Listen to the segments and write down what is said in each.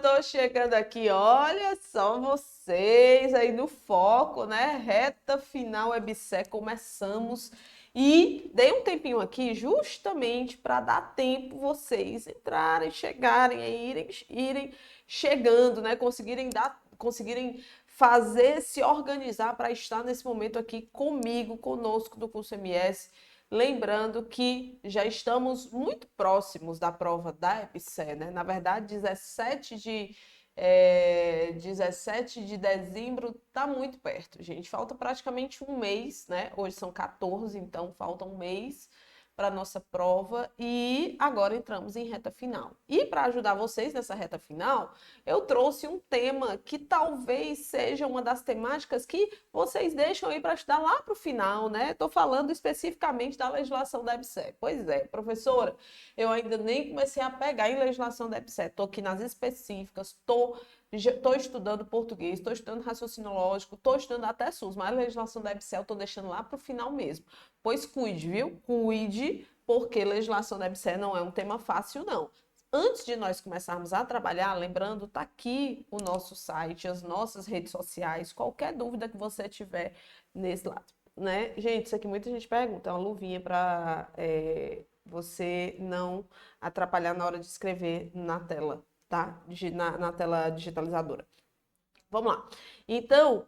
Tô chegando aqui, olha só vocês aí no foco, né? Reta final EBSER, começamos e dei um tempinho aqui justamente para dar tempo vocês entrarem, chegarem, irem chegando, né? Conseguirem fazer, se organizar para estar nesse momento aqui comigo, conosco do curso MS. Lembrando que já estamos muito próximos da prova da EBSER, né? Na verdade, 17 de dezembro está muito perto, gente. Falta praticamente um mês, né? Hoje são 14, então falta um mês para a nossa prova e agora entramos em reta final. E para ajudar vocês nessa reta final, eu trouxe um tema que talvez seja uma das temáticas que vocês deixam aí para estudar lá para o final, né? Estou falando especificamente da legislação da EBSER. Pois é, professora, eu ainda nem comecei a pegar em legislação da EBSER, estou aqui nas específicas, estou estudando português, estou estudando raciocínio lógico, estou estudando até SUS, mas a legislação da EBSER eu estou deixando lá para o final mesmo. Pois cuide, viu? Cuide, porque legislação da EBSER não é um tema fácil, não. Antes de nós começarmos a trabalhar, lembrando, tá aqui o nosso site, as nossas redes sociais, qualquer dúvida que você tiver nesse lado, né? Gente, isso aqui muita gente pergunta, é uma luvinha para você não atrapalhar na hora de escrever na tela, tá? Na tela digitalizadora. Vamos lá. Então,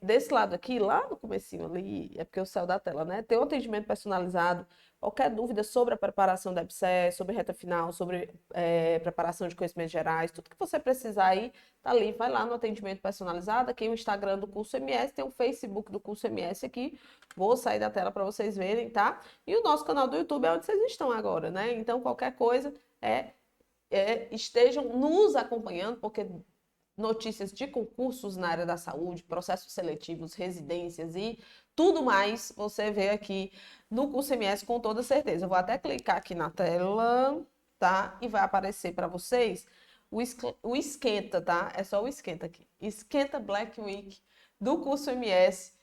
desse lado aqui, lá no comecinho ali, é porque eu saio da tela, né? Tem um atendimento personalizado. Qualquer dúvida sobre a preparação da EBSER, sobre reta final, sobre preparação de conhecimentos gerais, tudo que você precisar aí, tá ali. Vai lá no atendimento personalizado. Aqui o Instagram do curso MS, tem o Facebook do curso MS aqui. Vou sair da tela para vocês verem, tá? E o nosso canal do YouTube é onde vocês estão agora, né? Então, qualquer coisa, estejam nos acompanhando, porque notícias de concursos na área da saúde, processos seletivos, residências e tudo mais, você vê aqui no curso MS com toda certeza. Eu vou até clicar aqui na tela, tá? E vai aparecer para vocês o esquenta, tá? É só o esquenta aqui. Esquenta Black Week do curso MS.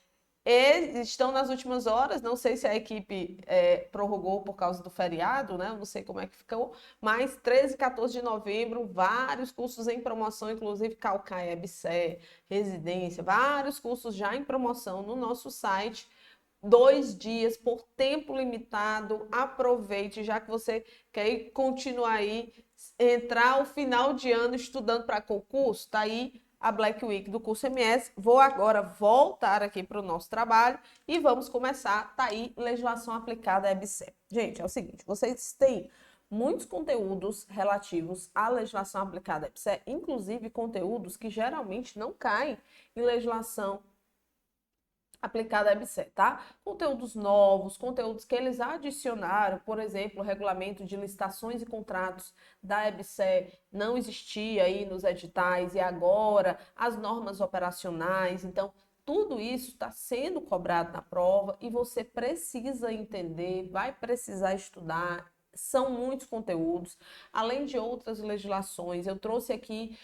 estão nas últimas horas, não sei se a equipe prorrogou por causa do feriado, né? Eu não sei como é que ficou, mas 13 e 14 de novembro, vários cursos em promoção, inclusive Caucaia, EBSER, Residência, vários cursos já em promoção no nosso site. 2 dias por tempo limitado, aproveite, já que você quer continuar aí, entrar o final de ano estudando para concurso, tá aí a Black Week do curso MS. Vou agora voltar aqui para o nosso trabalho e vamos começar, tá aí, legislação aplicada à EBSER. Gente, é o seguinte, vocês têm muitos conteúdos relativos à legislação aplicada à EBSER, inclusive conteúdos que geralmente não caem em legislação aplicada à EBSER, tá? Conteúdos novos, conteúdos que eles adicionaram, por exemplo, o regulamento de licitações e contratos da EBSER não existia aí nos editais e agora as normas operacionais, então tudo isso está sendo cobrado na prova e você precisa entender, vai precisar estudar. São muitos conteúdos, além de outras legislações. Eu trouxe aqui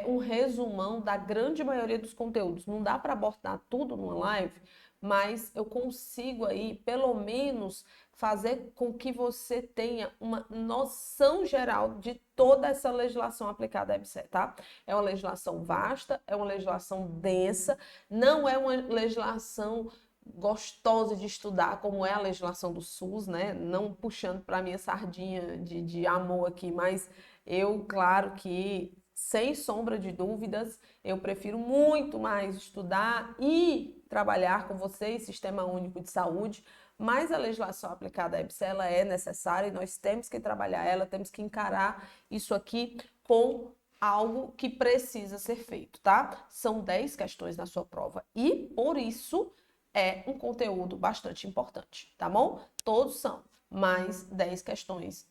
um resumão da grande maioria dos conteúdos. Não dá para abordar tudo numa live, mas eu consigo aí, pelo menos, fazer com que você tenha uma noção geral de toda essa legislação aplicada à EBSER, tá? É uma legislação vasta, é uma legislação densa, não é uma legislação gostosa de estudar, como é a legislação do SUS, né? Não puxando para minha sardinha de amor aqui, mas eu, claro que, sem sombra de dúvidas, eu prefiro muito mais estudar e trabalhar com vocês, Sistema Único de Saúde, mas a legislação aplicada à EBSER, ela é necessária e nós temos que trabalhar ela, temos que encarar isso aqui com algo que precisa ser feito, tá? São 10 questões na sua prova e, por isso, é um conteúdo bastante importante, tá bom? Todos são, mas 10 questões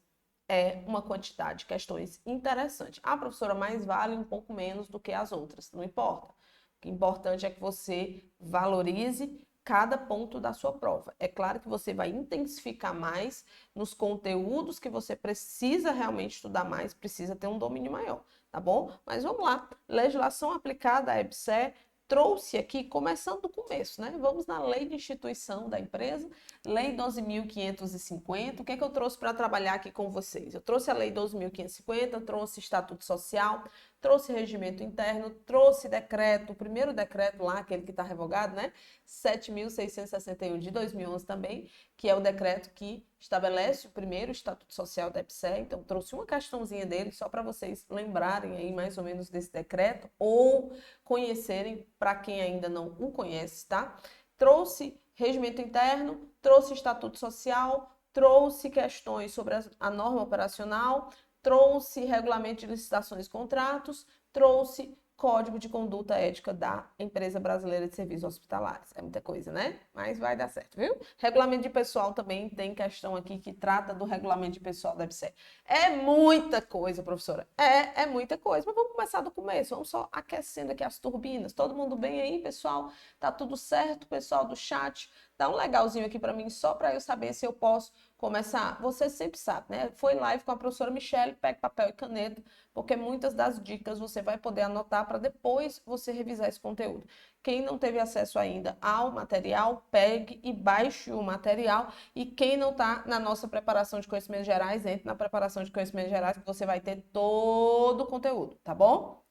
é uma quantidade de questões interessante. A professora, mais vale um pouco menos do que as outras, não importa. O que é importante é que você valorize cada ponto da sua prova. É claro que você vai intensificar mais nos conteúdos que você precisa realmente estudar mais, precisa ter um domínio maior, tá bom? Mas vamos lá. Legislação aplicada à EBSER, trouxe aqui, começando do começo, né? Vamos na lei de instituição da empresa, lei 12.550. O que é que eu trouxe para trabalhar aqui com vocês? Eu trouxe a lei 12.550, trouxe estatuto social, trouxe regimento interno, trouxe decreto, o primeiro decreto lá, aquele que está revogado, né? 7.661 de 2011 também, que é o decreto que estabelece o primeiro estatuto social da EBSER. Então, trouxe uma questãozinha dele só para vocês lembrarem aí mais ou menos desse decreto ou conhecerem para quem ainda não o conhece, tá? Trouxe regimento interno, trouxe estatuto social, trouxe questões sobre a norma operacional, trouxe regulamento de licitações e contratos, trouxe Código de Conduta Ética da Empresa Brasileira de Serviços Hospitalares. É muita coisa, né? Mas vai dar certo, viu? Regulamento de pessoal também tem questão aqui que trata do regulamento de pessoal da EBSER. É muita coisa, professora. É muita coisa. Mas vamos começar do começo. Vamos só aquecendo aqui as turbinas. Todo mundo bem aí, pessoal? Tá tudo certo, pessoal do chat? Dá um legalzinho aqui para mim, só para eu saber se eu posso começar. Você sempre sabe, né? Foi live com a professora Michele, pegue papel e caneta, porque muitas das dicas você vai poder anotar para depois você revisar esse conteúdo. Quem não teve acesso ainda ao material, pegue e baixe o material. E quem não está na nossa preparação de conhecimentos gerais, entre na preparação de conhecimentos gerais, que você vai ter todo o conteúdo, tá bom?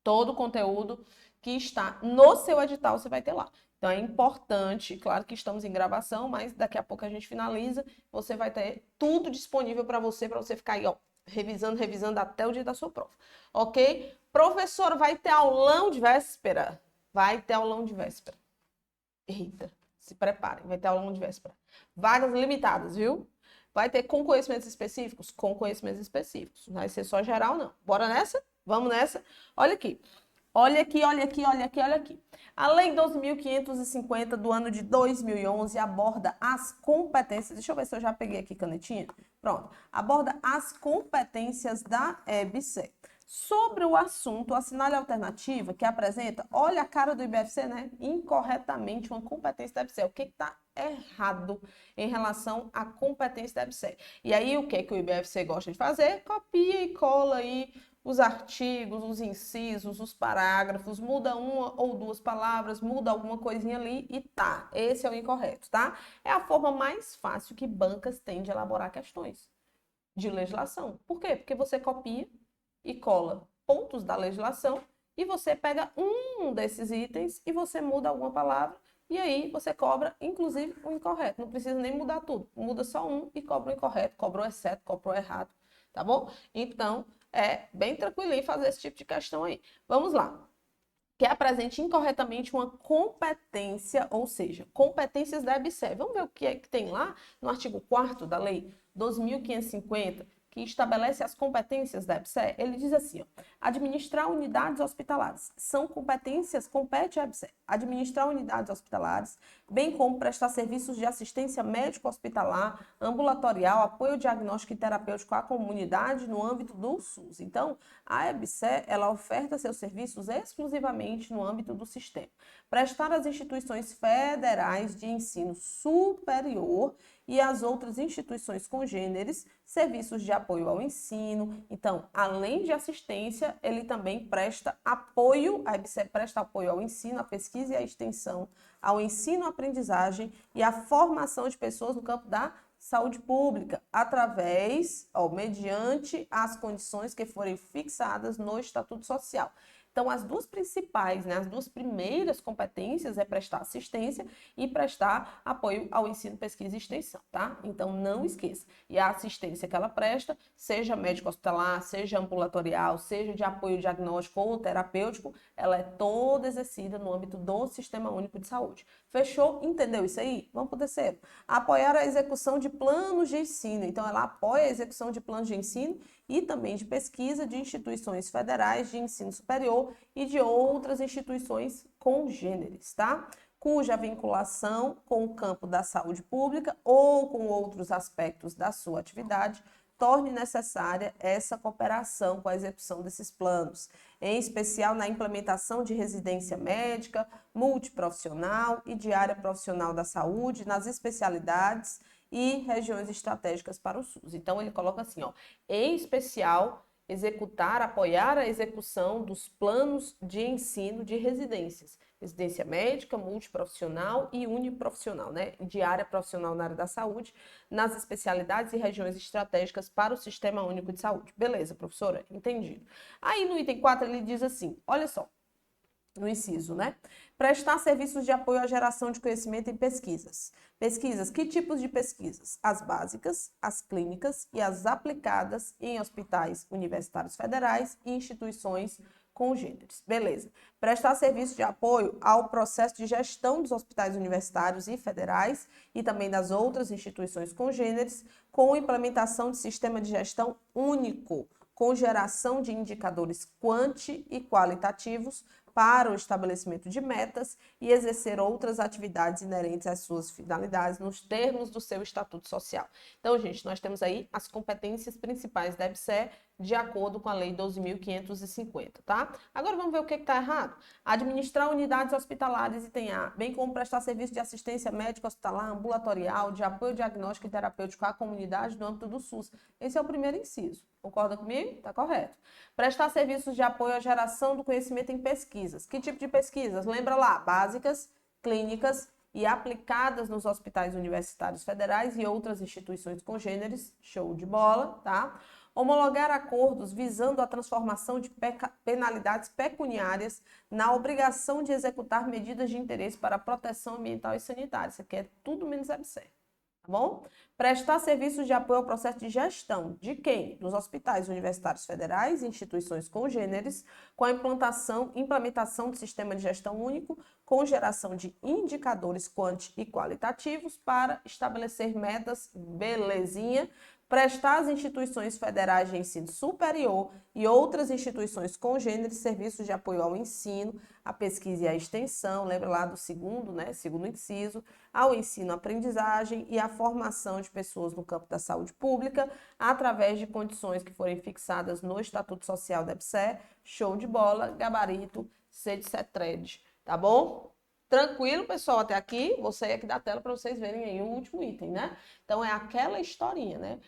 Todo o conteúdo que está no seu edital você vai ter lá. Então é importante, claro que estamos em gravação, mas daqui a pouco a gente finaliza, você vai ter tudo disponível para você ficar aí, ó, revisando até o dia da sua prova, ok? Professor, vai ter aulão de véspera? Vai ter aulão de véspera. Eita, se preparem, vai ter aulão de véspera. Vagas limitadas, viu? Vai ter com conhecimentos específicos? Com conhecimentos específicos. Não vai ser só geral, não. Bora nessa? Vamos nessa? Olha aqui. Olha aqui, olha aqui, olha aqui, olha aqui. A Lei 12.550 do ano de 2011 aborda as competências. Deixa eu ver se eu já peguei aqui canetinha. Pronto. Aborda as competências da EBSER. Sobre o assunto, assinale a alternativa que apresenta, olha a cara do IBFC, né? Incorretamente uma competência da EBSER. O que está errado em relação à competência da EBSER? E aí, o que o IBFC gosta de fazer? Copia e cola aí os artigos, os incisos, os parágrafos, muda uma ou duas palavras, muda alguma coisinha ali e tá. Esse é o incorreto, tá? É a forma mais fácil que bancas têm de elaborar questões de legislação. Por quê? Porque você copia e cola pontos da legislação e você pega um desses itens e você muda alguma palavra e aí você cobra, inclusive, o incorreto. Não precisa nem mudar tudo. Muda só um e cobra o incorreto, cobra o exceto, cobra o errado, tá bom? Então, é bem tranquilinho fazer esse tipo de questão aí. Vamos lá. Que apresente incorretamente uma competência, ou seja, competências da EBSER. Vamos ver o que é que tem lá no artigo 4º da Lei 2.550, que estabelece as competências da EBSER. Ele diz assim, ó, administrar unidades hospitalares. São competências, compete à EBSER. Administrar unidades hospitalares, bem como prestar serviços de assistência médico-hospitalar, ambulatorial, apoio diagnóstico e terapêutico à comunidade no âmbito do SUS. Então, a EBSER, ela oferta seus serviços exclusivamente no âmbito do sistema. Prestar às instituições federais de ensino superior e às outras instituições congêneres serviços de apoio ao ensino. Então, além de assistência, ele também presta apoio, a EBSER presta apoio ao ensino, à pesquisa e à extensão, ao ensino-aprendizagem e à formação de pessoas no campo da saúde pública, através, mediante as condições que forem fixadas no Estatuto Social. Então, as duas principais, né, as duas primeiras competências é prestar assistência e prestar apoio ao ensino, pesquisa e extensão, tá? Então, não esqueça. E a assistência que ela presta, seja médico hospitalar, seja ambulatorial, seja de apoio diagnóstico ou terapêutico, ela é toda exercida no âmbito do Sistema Único de Saúde. Fechou? Entendeu isso aí? Vamos para o terceiro. Apoiar a execução de planos de ensino. Então, ela apoia a execução de planos de ensino e também de pesquisa de instituições federais de ensino superior e de outras instituições congêneres, tá? Cuja vinculação com o campo da saúde pública ou com outros aspectos da sua atividade torne necessária essa cooperação com a execução desses planos, em especial na implementação de residência médica, multiprofissional e de área profissional da saúde, nas especialidades e regiões estratégicas para o SUS. Então, ele coloca assim, ó, em especial, executar, apoiar a execução dos planos de ensino de residências, residência médica, multiprofissional e uniprofissional, né, de área profissional na área da saúde, nas especialidades e regiões estratégicas para o Sistema Único de Saúde. Beleza, professora? Entendido. Aí, no item 4, ele diz assim, olha só, no inciso, né? Prestar serviços de apoio à geração de conhecimento em pesquisas. Pesquisas, que tipos de pesquisas? As básicas, as clínicas e as aplicadas em hospitais universitários federais e instituições congêneres. Beleza. Prestar serviços de apoio ao processo de gestão dos hospitais universitários e federais e também das outras instituições congêneres, com implementação de sistema de gestão único, com geração de indicadores quanti e qualitativos para o estabelecimento de metas e exercer outras atividades inerentes às suas finalidades nos termos do seu estatuto social. Então, gente, nós temos aí as competências principais da EBSER de acordo com a Lei 12.550, tá? Agora vamos ver o que está errado. Administrar unidades hospitalares, item A, bem como prestar serviço de assistência médica hospitalar, ambulatorial, de apoio diagnóstico e terapêutico à comunidade no âmbito do SUS. Esse é o primeiro inciso. Concorda comigo? Tá correto. Prestar serviços de apoio à geração do conhecimento em pesquisas. Que tipo de pesquisas? Lembra lá, básicas, clínicas e aplicadas nos hospitais universitários federais e outras instituições congêneres. Show de bola, tá? Homologar acordos visando a transformação de penalidades pecuniárias na obrigação de executar medidas de interesse para a proteção ambiental e sanitária. Isso aqui é tudo menos EBSER. Tá bom? Prestar serviços de apoio ao processo de gestão. De quem? Dos hospitais universitários federais e instituições congêneres, com a implementação do sistema de gestão único, com geração de indicadores quanti e qualitativos para estabelecer metas, belezinha. Prestar às instituições federais de ensino superior e outras instituições congêneres serviços de apoio ao ensino, à pesquisa e à extensão, lembra lá do segundo, né, segundo inciso, ao ensino-aprendizagem e à formação de pessoas no campo da saúde pública, através de condições que forem fixadas no Estatuto Social da EBSER, show de bola, gabarito, C de CETRED, tá bom? Tranquilo, pessoal, até aqui, vou sair aqui da tela para vocês verem aí o último item, né? Então, é aquela historinha, né?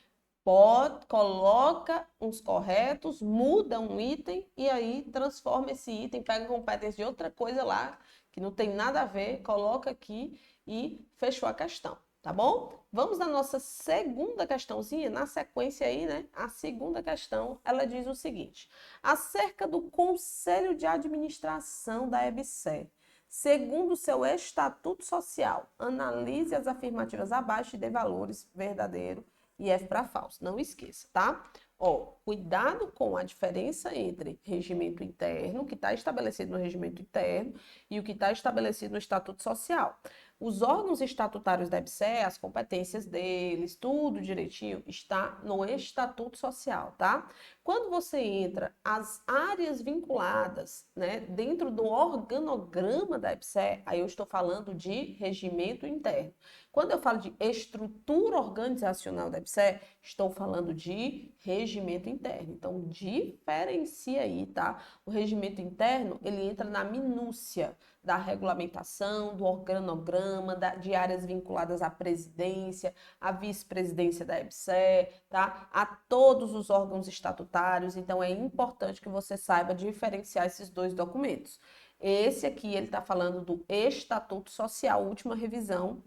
Coloca uns corretos, muda um item e aí transforma esse item, pega competência de outra coisa lá, que não tem nada a ver, coloca aqui e fechou a questão, tá bom? Vamos na nossa segunda questãozinha, na sequência aí, né? A segunda questão, ela diz o seguinte: acerca do Conselho de Administração da EBSER, segundo seu estatuto social, analise as afirmativas abaixo e dê valores verdadeiro e F para falso. Não esqueça, tá? Ó, cuidado com a diferença entre regimento interno, que está estabelecido no regimento interno, e o que está estabelecido no Estatuto Social. Os órgãos estatutários da EBSER, as competências deles, tudo direitinho, está no Estatuto Social, tá? Quando você entra as áreas vinculadas, né, dentro do organograma da EBSER, aí eu estou falando de regimento interno. Quando eu falo de estrutura organizacional da EBSER, estou falando de regimento interno. Então, diferencia aí, tá? O regimento interno, ele entra na minúcia da regulamentação, do organograma, de áreas vinculadas à presidência, à vice-presidência da EBSER, tá? A todos os órgãos estatutários. Então, é importante que você saiba diferenciar esses dois documentos. Esse aqui, ele está falando do Estatuto Social, última revisão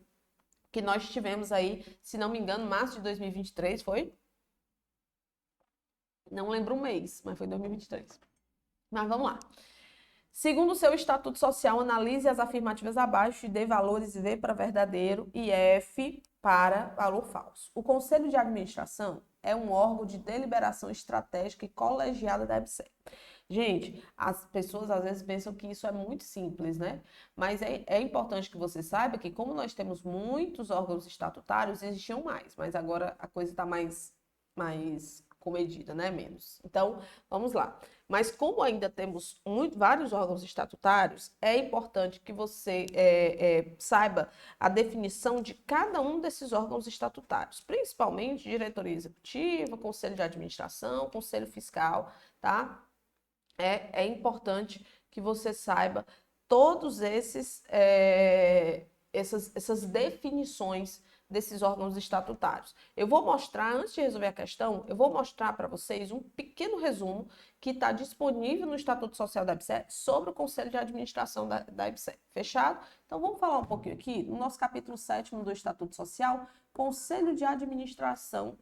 que nós tivemos aí, se não me engano, março de 2023, foi? Não lembro o mês, mas foi 2023. Mas vamos lá. Segundo o seu Estatuto Social, analise as afirmativas abaixo e dê valores V para verdadeiro e F para valor falso. O Conselho de Administração é um órgão de deliberação estratégica e colegiada da EBSER. Gente, as pessoas às vezes pensam que isso é muito simples, né? Mas é importante que você saiba que, como nós temos muitos órgãos estatutários, existiam mais, mas agora a coisa está mais comedida, né? Menos. Então, vamos lá. Mas como ainda temos vários órgãos estatutários, é importante que você saiba a definição de cada um desses órgãos estatutários, principalmente diretoria executiva, conselho de administração, conselho fiscal, tá? É importante que você saiba todos essas definições desses órgãos estatutários. Eu vou mostrar, antes de resolver a questão, eu vou mostrar para vocês um pequeno resumo que está disponível no Estatuto Social da EBSER sobre o Conselho de Administração da EBSER. Fechado? Então, vamos falar um pouquinho aqui, no nosso capítulo 7º do Estatuto Social, Conselho de Administração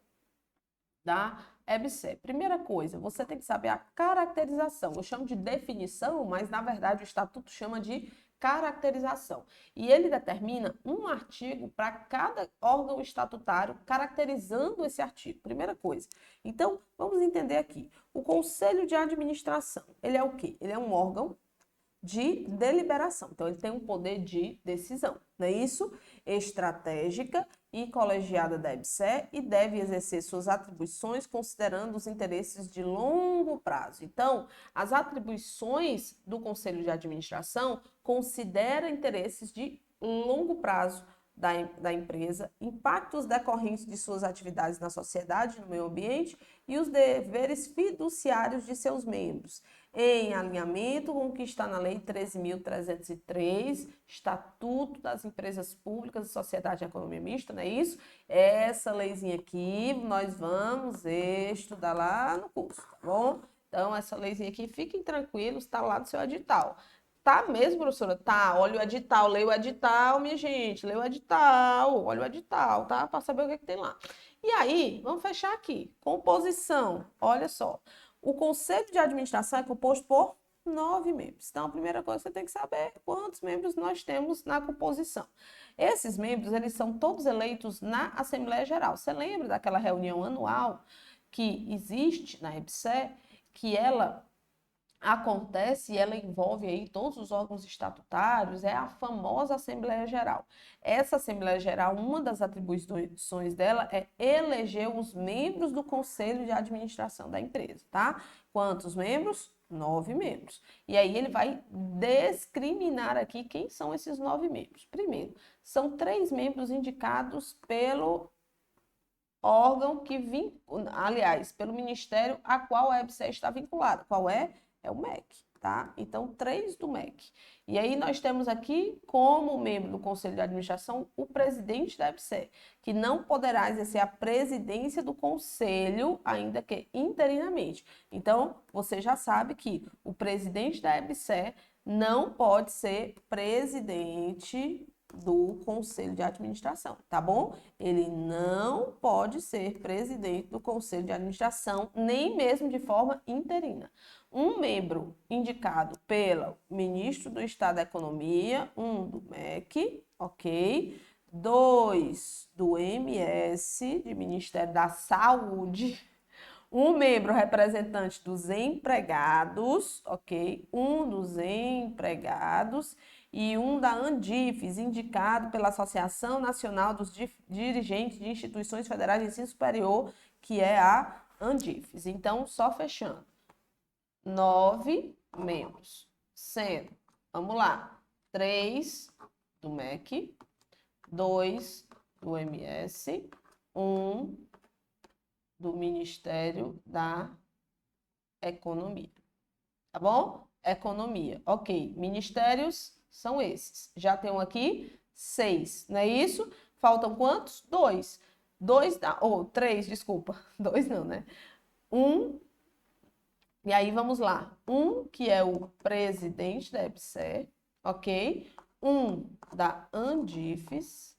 da EBSER. Primeira coisa, você tem que saber a caracterização. Eu chamo de definição, mas na verdade o Estatuto chama de caracterização. E ele determina um artigo para cada órgão estatutário, caracterizando esse artigo. Primeira coisa. Então, vamos entender aqui. O Conselho de Administração, ele é o quê? Ele é um órgão de deliberação. Então, ele tem um poder de decisão, não é isso? Estratégica e colegiada da EBSER e deve exercer suas atribuições considerando os interesses de longo prazo. Então, as atribuições do Conselho de Administração consideram interesses de longo prazo da empresa, impactos decorrentes de suas atividades na sociedade, no meio ambiente e os deveres fiduciários de seus membros, em alinhamento com o que está na Lei 13.303, Estatuto das Empresas Públicas e Sociedade de Economia Mista, não é isso? Essa leizinha aqui nós vamos estudar lá no curso, tá bom? Então, essa leizinha aqui, fiquem tranquilos, está lá no seu edital. Tá mesmo, professora? Tá, olha o edital, leia o edital, minha gente, leia o edital, olha o edital, tá? Para saber o que tem lá. E aí, vamos fechar aqui. Composição, olha só. O Conselho de Administração é composto por 9 membros. Então, a primeira coisa que você tem que saber é quantos membros nós temos na composição. Esses membros, eles são todos eleitos na Assembleia Geral. Você lembra daquela reunião anual que existe na EBSER, que ela acontece e ela envolve aí todos os órgãos estatutários, é a famosa Assembleia Geral. Essa Assembleia Geral, uma das atribuições dela é eleger os membros do Conselho de Administração da empresa, tá? Quantos membros? 9 membros. E aí ele vai discriminar aqui quem são esses 9 membros. Primeiro, são 3 membros indicados pelo órgão aliás, pelo ministério a qual a EBSER está vinculada. Qual é? É o MEC. tá? Então, 3 do MEC. E aí nós temos aqui, como membro do Conselho de Administração, o presidente da EBSER, que não poderá exercer a presidência do Conselho, ainda que interinamente. Então, você já sabe que o presidente da EBSER não pode ser presidente do Conselho de Administração, tá bom? Ele não pode ser presidente do Conselho de Administração, nem mesmo de forma interina. Um membro indicado pelo ministro do Estado da Economia, um do MEC, ok? 2 do MS, de Ministério da Saúde, um membro representante dos empregados, ok? Um dos empregados e um da Andifes, indicado pela Associação Nacional dos Dirigentes de Instituições Federais de Ensino Superior, que é a Andifes. Então, só fechando. 9 membros, sendo, vamos lá, 3 do MEC, 2 do MS, 1 do Ministério da Economia, tá bom? Economia, ok. Ministérios são esses. Já tem um aqui, 6, não é isso? Faltam quantos? 2. 3, desculpa. 2 não, né? 1, e aí vamos lá. 1 que é o presidente da EBSER, ok? 1 da Andifes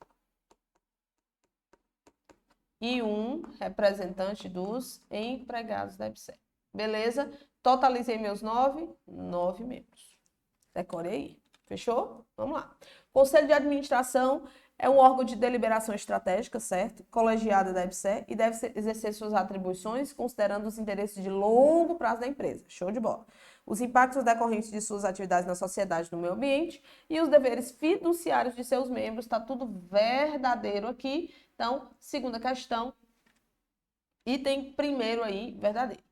e 1 representante dos empregados da EBSER. Beleza? Totalizei meus 9 membros. Decorei aí. Fechou? Vamos lá. Conselho de Administração é um órgão de deliberação estratégica, certo? Colegiado da EBSER e deve exercer suas atribuições considerando os interesses de longo prazo da empresa. Show de bola. Os impactos decorrentes de suas atividades na sociedade e no meio ambiente e os deveres fiduciários de seus membros. Está tudo verdadeiro aqui. Então, segunda questão, item primeiro aí, verdadeiro.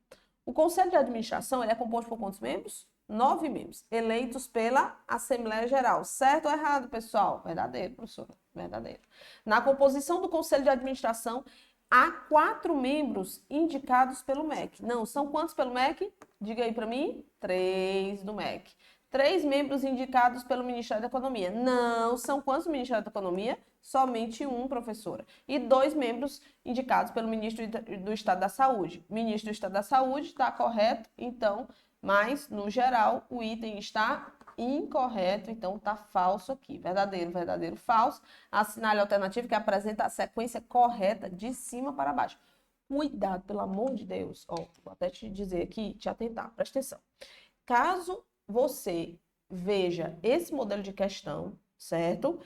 O Conselho de Administração ele é composto por quantos membros? 9 membros, eleitos pela Assembleia Geral. Certo ou errado, pessoal? Verdadeiro, professora, verdadeiro. Na composição do Conselho de Administração, há 4 membros indicados pelo MEC. Não, são quantos pelo MEC? Diga aí para mim. 3 do MEC. 3 membros indicados pelo Ministério da Economia. Não, são quantos do Ministério da Economia? Somente 1, professora. E 2 membros indicados pelo Ministro do Estado da Saúde. Ministro do Estado da Saúde, está correto? Então, mas, no geral, o item está incorreto, então está falso aqui. Verdadeiro, verdadeiro, falso. Assinale a alternativa que apresenta a sequência correta de cima para baixo. Cuidado, pelo amor de Deus. Ó, vou até te dizer aqui, te atentar, presta atenção. Caso você veja esse modelo de questão, certo?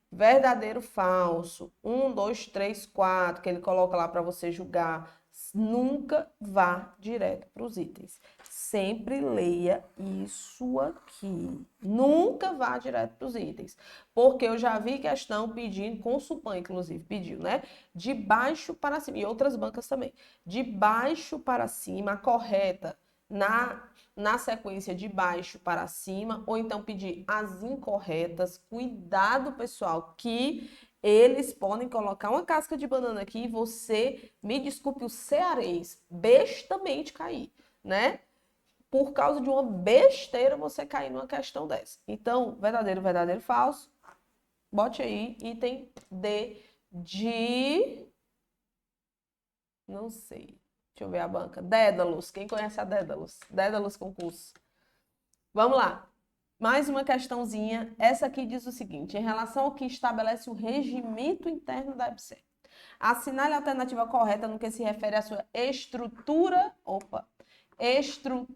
Verdadeiro, falso, 1, 2, 3, 4, que ele coloca lá para você julgar, nunca vá direto para os itens. Sempre leia isso aqui. Nunca vá direto para os itens. Porque eu já vi questão pedindo, Consulpan, inclusive, pediu, né? De baixo para cima, e outras bancas também. De baixo para cima, a correta na sequência de baixo para cima, ou então pedir as incorretas. Cuidado, pessoal, que eles podem colocar uma casca de banana aqui e você, me desculpe, o cearês, bestamente cair, né? Por causa de uma besteira você cair numa questão dessa. Então, verdadeiro, verdadeiro, falso. Bote aí, item D de... Não sei. Deixa eu ver a banca. Dédalus. Quem conhece a Dédalus? Dédalus Concurso. Vamos lá. Mais uma questãozinha. Essa aqui diz o seguinte. Em relação ao que estabelece o regimento interno da EBSER. Assinale a alternativa correta no que se refere à sua estrutura... Estrutura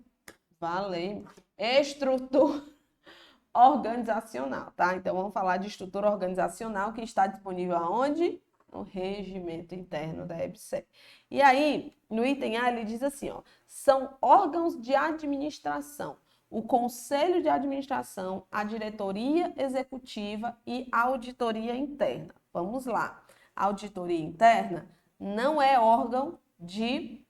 organizacional, tá? Então, vamos falar de estrutura organizacional que está disponível aonde? No regimento interno da EBSER. E aí, no item A, ele diz assim, ó, são órgãos de administração, o Conselho de Administração, a Diretoria Executiva e a Auditoria Interna. Vamos lá. A auditoria interna não é órgão de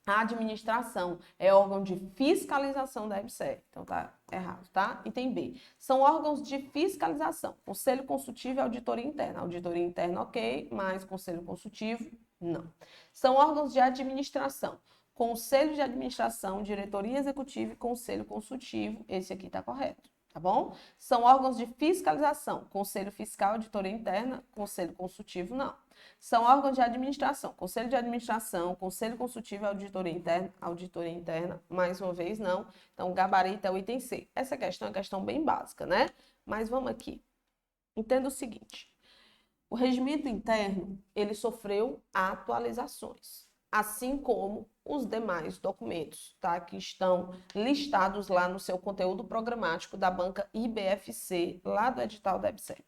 administração, é órgão de fiscalização da EBSER. Então tá errado, tá? Item B. São órgãos de fiscalização. Conselho Consultivo e Auditoria Interna. Auditoria Interna, ok, mas Conselho Consultivo, não. São órgãos de administração. conselho de administração, diretoria executiva e conselho consultivo. Esse aqui está correto, tá bom? São órgãos de fiscalização, conselho fiscal, auditoria interna, conselho consultivo não. São órgãos de administração, conselho de administração, conselho consultivo e auditoria interna, mais uma vez não. Então, o gabarito é o item C. Essa questão é uma questão bem básica, né? Mas vamos aqui. Entenda o seguinte. O regimento interno, ele sofreu atualizações, assim como os demais documentos, tá? Que estão listados lá no seu conteúdo programático da banca IBFC, lá do edital da EBSER.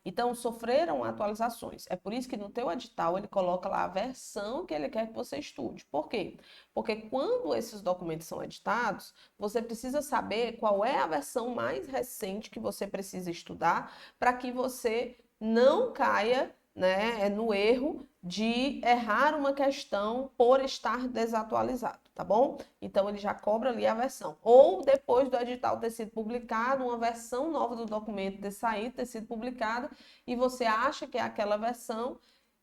Então, sofreram atualizações. É por isso que no teu edital ele coloca lá a versão que ele quer que você estude. Por quê? Porque quando esses documentos são editados, você precisa saber qual é a versão mais recente que você precisa estudar para que você não caia, né, no erro de errar uma questão por estar desatualizado, tá bom? Então, ele já cobra ali a versão. Ou depois do edital ter sido publicado, uma versão nova do documento ter saído, ter sido publicada, e você acha que aquela versão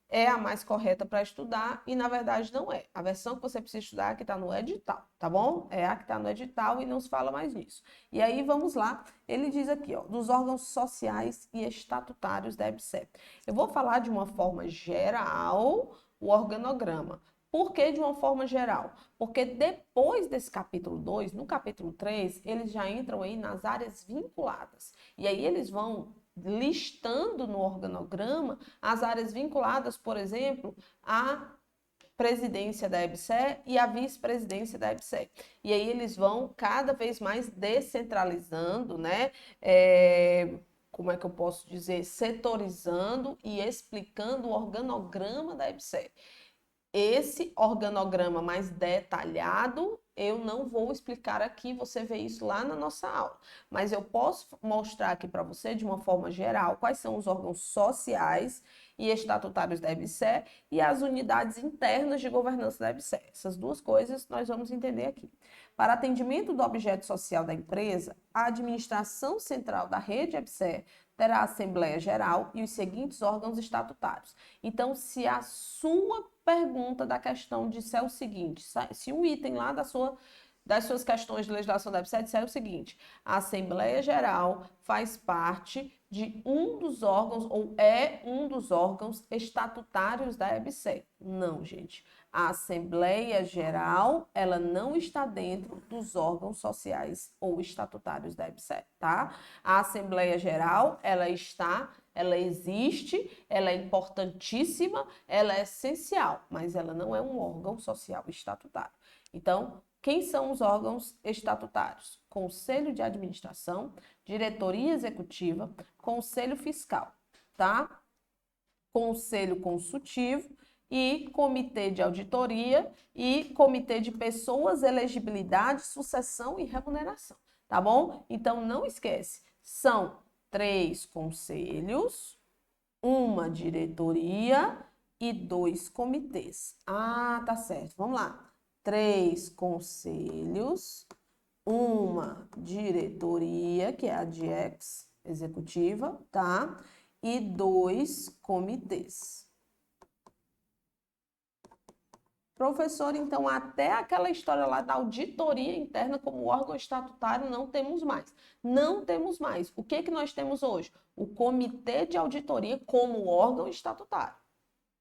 é a mais correta para estudar e, na verdade, não é. A versão que você precisa estudar é a que está no edital, tá bom? É a que está no edital e não se fala mais nisso. E aí, vamos lá. Ele diz aqui, ó, dos órgãos sociais e estatutários da EBSER. Eu vou falar de uma forma geral o organograma. Por que de uma forma geral? Porque depois desse capítulo 2, no capítulo 3, eles já entram aí nas áreas vinculadas. E aí eles vão listando no organograma as áreas vinculadas, por exemplo, à presidência da EBSER e à vice-presidência da EBSER. E aí eles vão cada vez mais descentralizando, né? Como é que eu posso dizer? Setorizando e explicando o organograma da EBSER. Esse organograma mais detalhado, eu não vou explicar aqui, você vê isso lá na nossa aula. Mas eu posso mostrar aqui para você, de uma forma geral, quais são os órgãos sociais e estatutários da EBSER e as unidades internas de governança da EBSER. Essas duas coisas nós vamos entender aqui. Para atendimento do objeto social da empresa, a administração central da rede EBSER terá a Assembleia Geral e os seguintes órgãos estatutários. Então, se a sua pergunta da questão disser o seguinte, se um item lá das suas questões de legislação da EBSER disser o seguinte, a Assembleia Geral faz parte de um dos órgãos, ou é um dos órgãos estatutários da EBSER. Não, gente. A Assembleia Geral, ela não está dentro dos órgãos sociais ou estatutários da EBSER, tá? A Assembleia Geral, ela existe, ela é importantíssima, ela é essencial, mas ela não é um órgão social estatutário. Então, quem são os órgãos estatutários? Conselho de Administração, Diretoria Executiva, Conselho Fiscal, tá? Conselho Consultivo e Comitê de Auditoria e Comitê de Pessoas, Elegibilidade, Sucessão e Remuneração, tá bom? Então, não esquece, são 3 conselhos, uma diretoria e 2 comitês. Ah, tá certo. Vamos lá. 3 conselhos, uma diretoria, que é a DIEX executiva, tá? E 2 comitês. Professor, então, até aquela história lá da auditoria interna como órgão estatutário não temos mais. Não temos mais. O que nós temos hoje? O Comitê de Auditoria como órgão estatutário,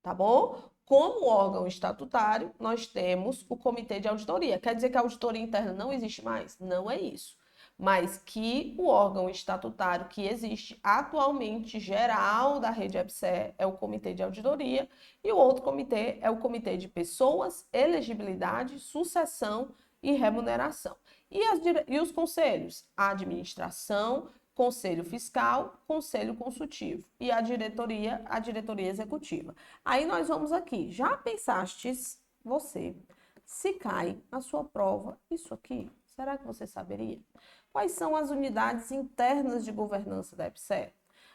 tá bom? Como órgão estatutário, nós temos o Comitê de Auditoria. Quer dizer que a auditoria interna não existe mais? Não é isso. Mas que o órgão estatutário que existe atualmente, geral da rede EBSER, é o Comitê de Auditoria, e o outro comitê é o Comitê de Pessoas, Elegibilidade, Sucessão e Remuneração. E os conselhos? A administração, Conselho Fiscal, Conselho Consultivo e a diretoria executiva. Aí nós vamos aqui. Já pensastes você, se cai a sua prova isso aqui? Será que você saberia? Quais são as unidades internas de governança da EBSER?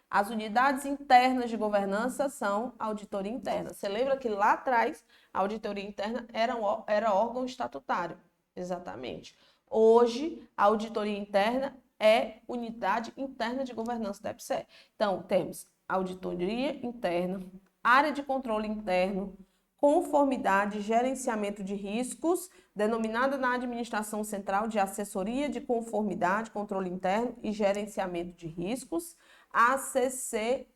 As unidades internas de governança são a auditoria interna. Você lembra que lá atrás a auditoria interna era órgão estatutário? Exatamente. Hoje, a auditoria interna é unidade interna de governança da EBSER. Então, temos auditoria interna, área de controle interno, conformidade e gerenciamento de riscos, denominada na Administração Central de Assessoria de Conformidade, Controle Interno e Gerenciamento de Riscos, ACCIGR,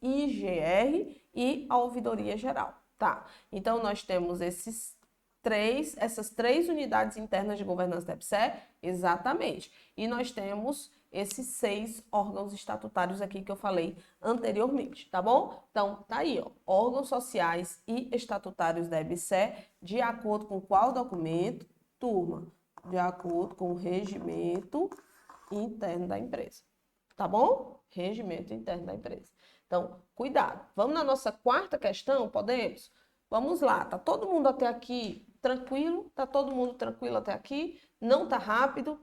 e a Ouvidoria Geral. Tá, então nós temos essas três unidades internas de governança da EBSER, exatamente, e nós temos esses 6 órgãos estatutários aqui que eu falei anteriormente, tá bom? Então, tá aí, ó, órgãos sociais e estatutários da EBSER, de acordo com qual documento? Turma, de acordo com o regimento interno da empresa, tá bom? Regimento interno da empresa. Então, cuidado. Vamos na nossa quarta questão? Podemos? Vamos lá, tá todo mundo até aqui tranquilo? Tá todo mundo tranquilo até aqui? Não tá rápido?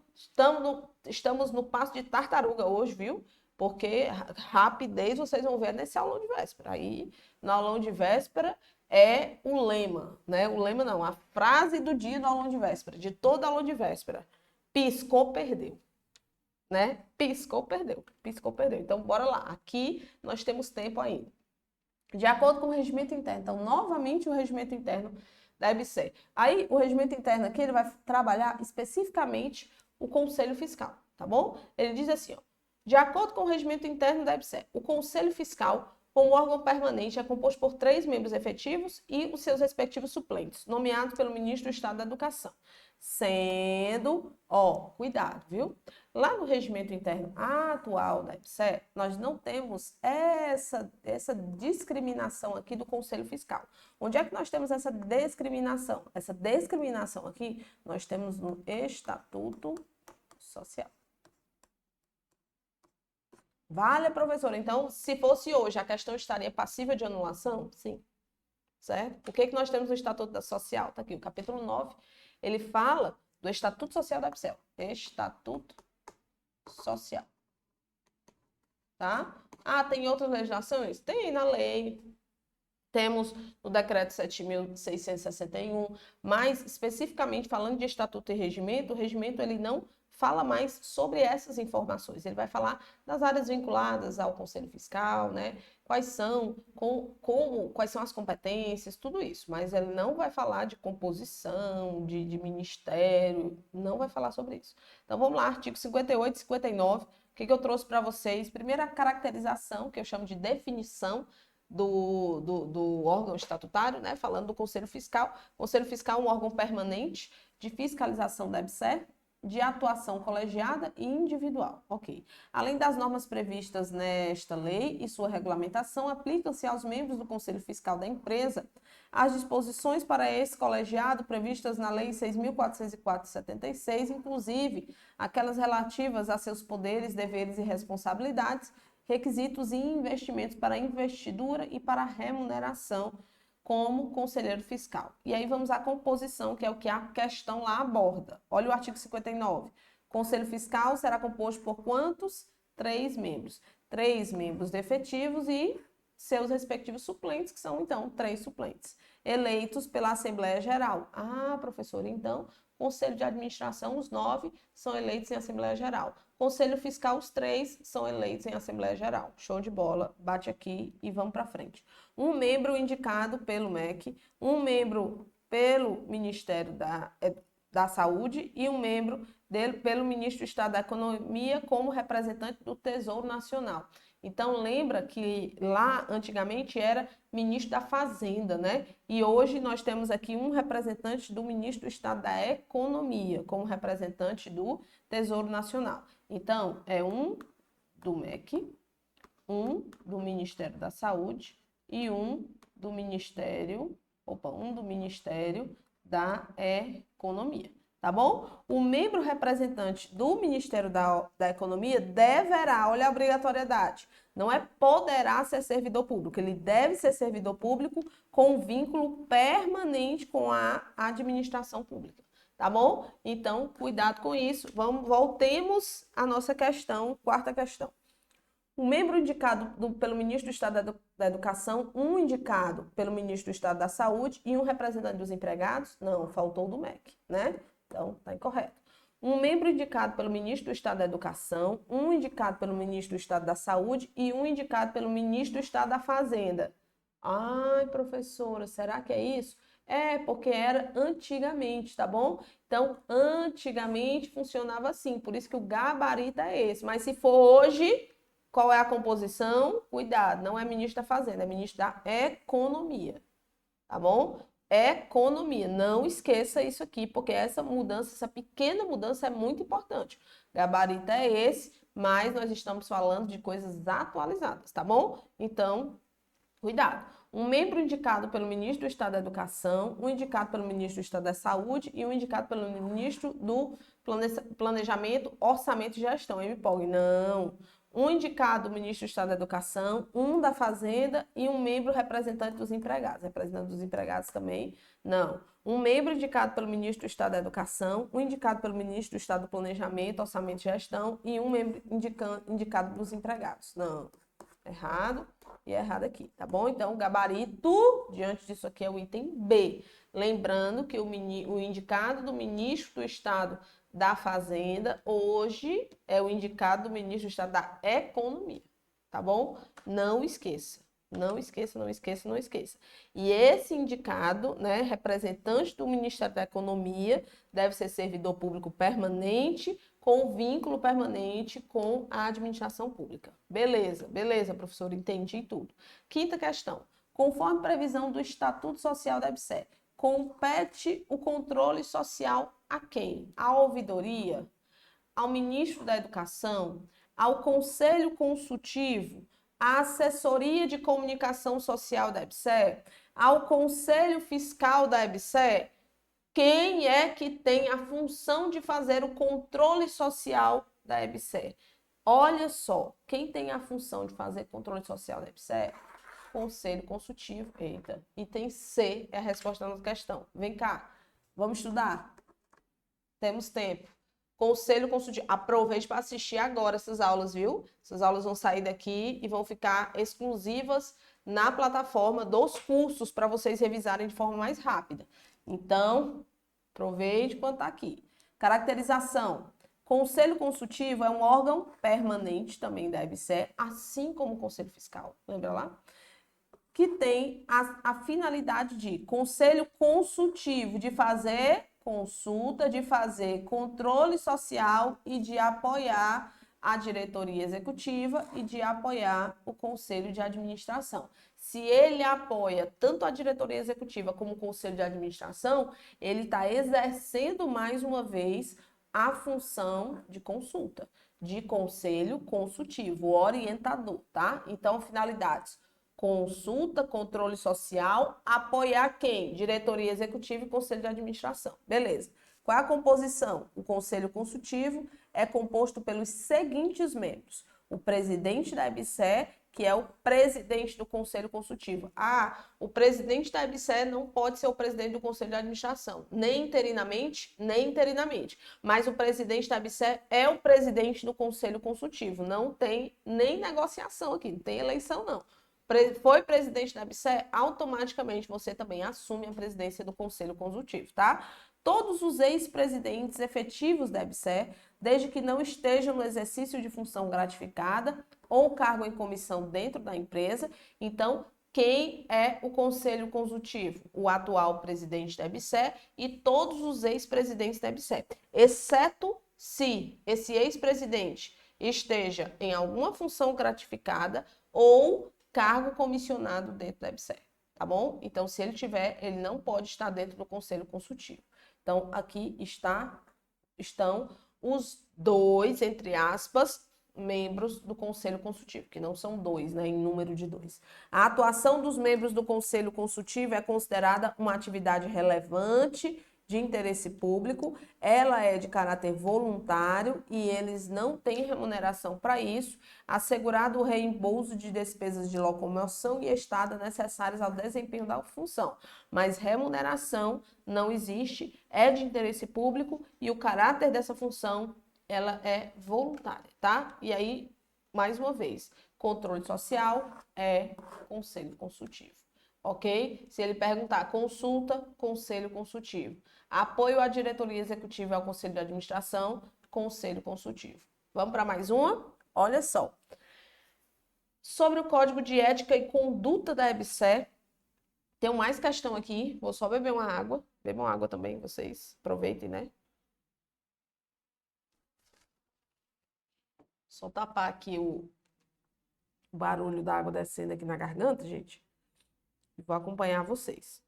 Estamos no passo de tartaruga hoje, viu? Porque rapidez vocês vão ver nesse aulão de véspera. Aí, no aulão de véspera, é o lema, né? O lema não, a frase do dia do aulão de véspera, de todo aulão de véspera. Piscou, perdeu. Né? Piscou, perdeu. Piscou, perdeu. Então, bora lá. Aqui nós temos tempo ainda. De acordo com o regimento interno. Então, novamente o regimento interno da EBSER. Aí, o regimento interno aqui, ele vai trabalhar especificamente o Conselho Fiscal, tá bom? Ele diz assim, ó, de acordo com o regimento interno da EBSER, o Conselho Fiscal, como órgão permanente, é composto por 3 membros efetivos e os seus respectivos suplentes, nomeados pelo ministro do Estado da Educação. Sendo, ó, cuidado, viu? Lá no regimento interno atual da EBSER, nós não temos essa discriminação aqui do Conselho Fiscal. Onde é que nós temos essa discriminação? Essa discriminação aqui nós temos no Estatuto Social. Vale, professora. Então, se fosse hoje, a questão estaria passível de anulação? Sim. Certo? O que nós temos no Estatuto Social? Está aqui, o capítulo 9, ele fala do Estatuto Social da EBSER. Estatuto Social. Tá? Ah, tem outras legislações? Tem na lei. Temos no Decreto 7.661, mas especificamente falando de Estatuto e Regimento, o Regimento ele não fala mais sobre essas informações. Ele vai falar das áreas vinculadas ao Conselho Fiscal, né? Quais são as competências, tudo isso. Mas ele não vai falar de composição, de ministério, não vai falar sobre isso. Então, vamos lá, artigo 58 e 59. O que eu trouxe para vocês? Primeiro, a caracterização, que eu chamo de definição do órgão estatutário, né? Falando do Conselho Fiscal. O Conselho Fiscal é um órgão permanente de fiscalização da EBSER, de atuação colegiada e individual. Ok. Além das normas previstas nesta lei e sua regulamentação, aplicam-se aos membros do Conselho Fiscal da empresa as disposições para esse colegiado previstas na Lei 6.404/76, inclusive aquelas relativas a seus poderes, deveres e responsabilidades, requisitos e investimentos para investidura e para remuneração como conselheiro fiscal. E aí vamos à composição, que é o que a questão lá aborda. Olha o artigo 59. Conselho fiscal será composto por quantos? 3 membros. 3 membros efetivos e seus respectivos suplentes, que são, então, 3 suplentes, eleitos pela Assembleia Geral. Ah, professor, então, Conselho de Administração, os 9 são eleitos em Assembleia Geral. Conselho Fiscal, os 3 são eleitos em Assembleia Geral. Show de bola, bate aqui e vamos para frente. Um membro indicado pelo MEC, um membro pelo Ministério da Saúde e um membro pelo Ministro do Estado da Economia como representante do Tesouro Nacional. Então, lembra que lá, antigamente, era ministro da Fazenda, né? E hoje nós temos aqui um representante do Ministro do Estado da Economia, como representante do Tesouro Nacional. Então, é um do MEC, um do Ministério da Saúde e um do Ministério da Economia. Tá bom? O membro representante do Ministério da Economia deverá, olha a obrigatoriedade, não é poderá ser servidor público, ele deve ser servidor público com vínculo permanente com a administração pública, tá bom? Então, cuidado com isso. Voltemos à nossa questão, quarta questão. O membro indicado pelo Ministro do Estado da Educação, um indicado pelo Ministro do Estado da Saúde e um representante dos empregados? Não, faltou o do MEC, né? Então, está incorreto. Um membro indicado pelo Ministro do Estado da Educação, um indicado pelo Ministro do Estado da Saúde e um indicado pelo Ministro do Estado da Fazenda. Ai, professora, será que é isso? É, porque era antigamente, tá bom? Então, antigamente funcionava assim, por isso que o gabarito é esse. Mas se for hoje, qual é a composição? Cuidado, não é ministro da Fazenda, é ministro da Economia, tá bom? Economia, não esqueça isso aqui, porque essa mudança, essa pequena mudança é muito importante. Gabarito é esse, mas nós estamos falando de coisas atualizadas, tá bom? Então, cuidado. Um membro indicado pelo ministro do Estado da Educação, um indicado pelo ministro do Estado da Saúde e um indicado pelo ministro do Planejamento, Orçamento e Gestão, MPOG. Não. Um indicado do ministro do Estado da Educação, um da Fazenda e um membro representante dos empregados. Representante dos empregados também? Não. Um membro indicado pelo ministro do Estado da Educação, um indicado pelo ministro do Estado do Planejamento, Orçamento e Gestão e um membro indicado dos empregados. Não. Errado e errado aqui, tá bom? Então, o gabarito diante disso aqui é o item B. Lembrando que o indicado do ministro do Estado da Fazenda hoje é o indicado do ministro do Estado da Economia, tá bom? Não esqueça. Não esqueça, não esqueça, não esqueça. E esse indicado, né, representante do Ministério da Economia, deve ser servidor público permanente, com vínculo permanente com a administração pública. Beleza, beleza, professor, entendi tudo. Quinta questão. Conforme previsão do Estatuto Social da EBSER, compete o controle social a quem? À ouvidoria? Ao ministro da Educação? Ao Conselho Consultivo? À Assessoria de Comunicação Social da EBSER? Ao Conselho Fiscal da EBSER? Quem é que tem a função de fazer o controle social da EBSER? Olha só, quem tem a função de fazer controle social da EBSER? Conselho Consultivo. Eita, item C é a resposta da nossa questão. Vem cá, vamos estudar? Temos tempo. Conselho Consultivo. Aproveite para assistir agora essas aulas, viu? Essas aulas vão sair daqui e vão ficar exclusivas na plataforma dos cursos para vocês revisarem de forma mais rápida. Então, aproveite quando está aqui. Caracterização. Conselho Consultivo é um órgão permanente também da EBSER, assim como o Conselho Fiscal. Lembra lá? Que tem a finalidade de conselho consultivo, de fazer consulta, de fazer controle social e de apoiar a diretoria executiva e de apoiar o conselho de administração. Se ele apoia tanto a diretoria executiva como o conselho de administração, ele está exercendo mais uma vez a função de consulta, de conselho consultivo, orientador, tá? Então, finalidades: consulta, controle social, apoiar quem? Diretoria executiva e conselho de administração. Beleza. Qual é a composição? O conselho consultivo é composto pelos seguintes membros: o presidente da EBSER, que é o presidente do conselho consultivo. Ah, o presidente da EBSER não pode ser o presidente do conselho de administração, nem interinamente, nem interinamente. Mas o presidente da EBSER é o presidente do conselho consultivo. Não tem nem negociação aqui, não tem eleição não. Foi presidente da EBSER, automaticamente você também assume a presidência do Conselho Consultivo, tá? Todos os ex-presidentes efetivos da EBSER, desde que não estejam no exercício de função gratificada ou cargo em comissão dentro da empresa. Então, quem é o Conselho Consultivo? O atual presidente da EBSER e todos os ex-presidentes da EBSER, exceto se esse ex-presidente esteja em alguma função gratificada ou cargo comissionado dentro da EBSER, tá bom? Então, se ele tiver, ele não pode estar dentro do Conselho Consultivo. Então, aqui estão os dois, entre aspas, membros do Conselho Consultivo, que não são dois, né, em número de dois. A atuação dos membros do Conselho Consultivo é considerada uma atividade relevante de interesse público, ela é de caráter voluntário e eles não têm remuneração para isso, assegurado o reembolso de despesas de locomoção e estada necessárias ao desempenho da função. Mas remuneração não existe, é de interesse público e o caráter dessa função, ela é voluntária, tá? E aí, mais uma vez, controle social é conselho consultivo. Ok? Se ele perguntar consulta, conselho consultivo. Apoio à diretoria executiva e ao conselho de administração, conselho consultivo. Vamos para mais uma? Olha só. Sobre o Código de Ética e Conduta da EBSER, Tenho mais questão aqui, vou só beber uma água. Bebam água também, vocês aproveitem, né? Só tapar aqui o barulho da água descendo aqui na garganta, gente. E vou acompanhar vocês.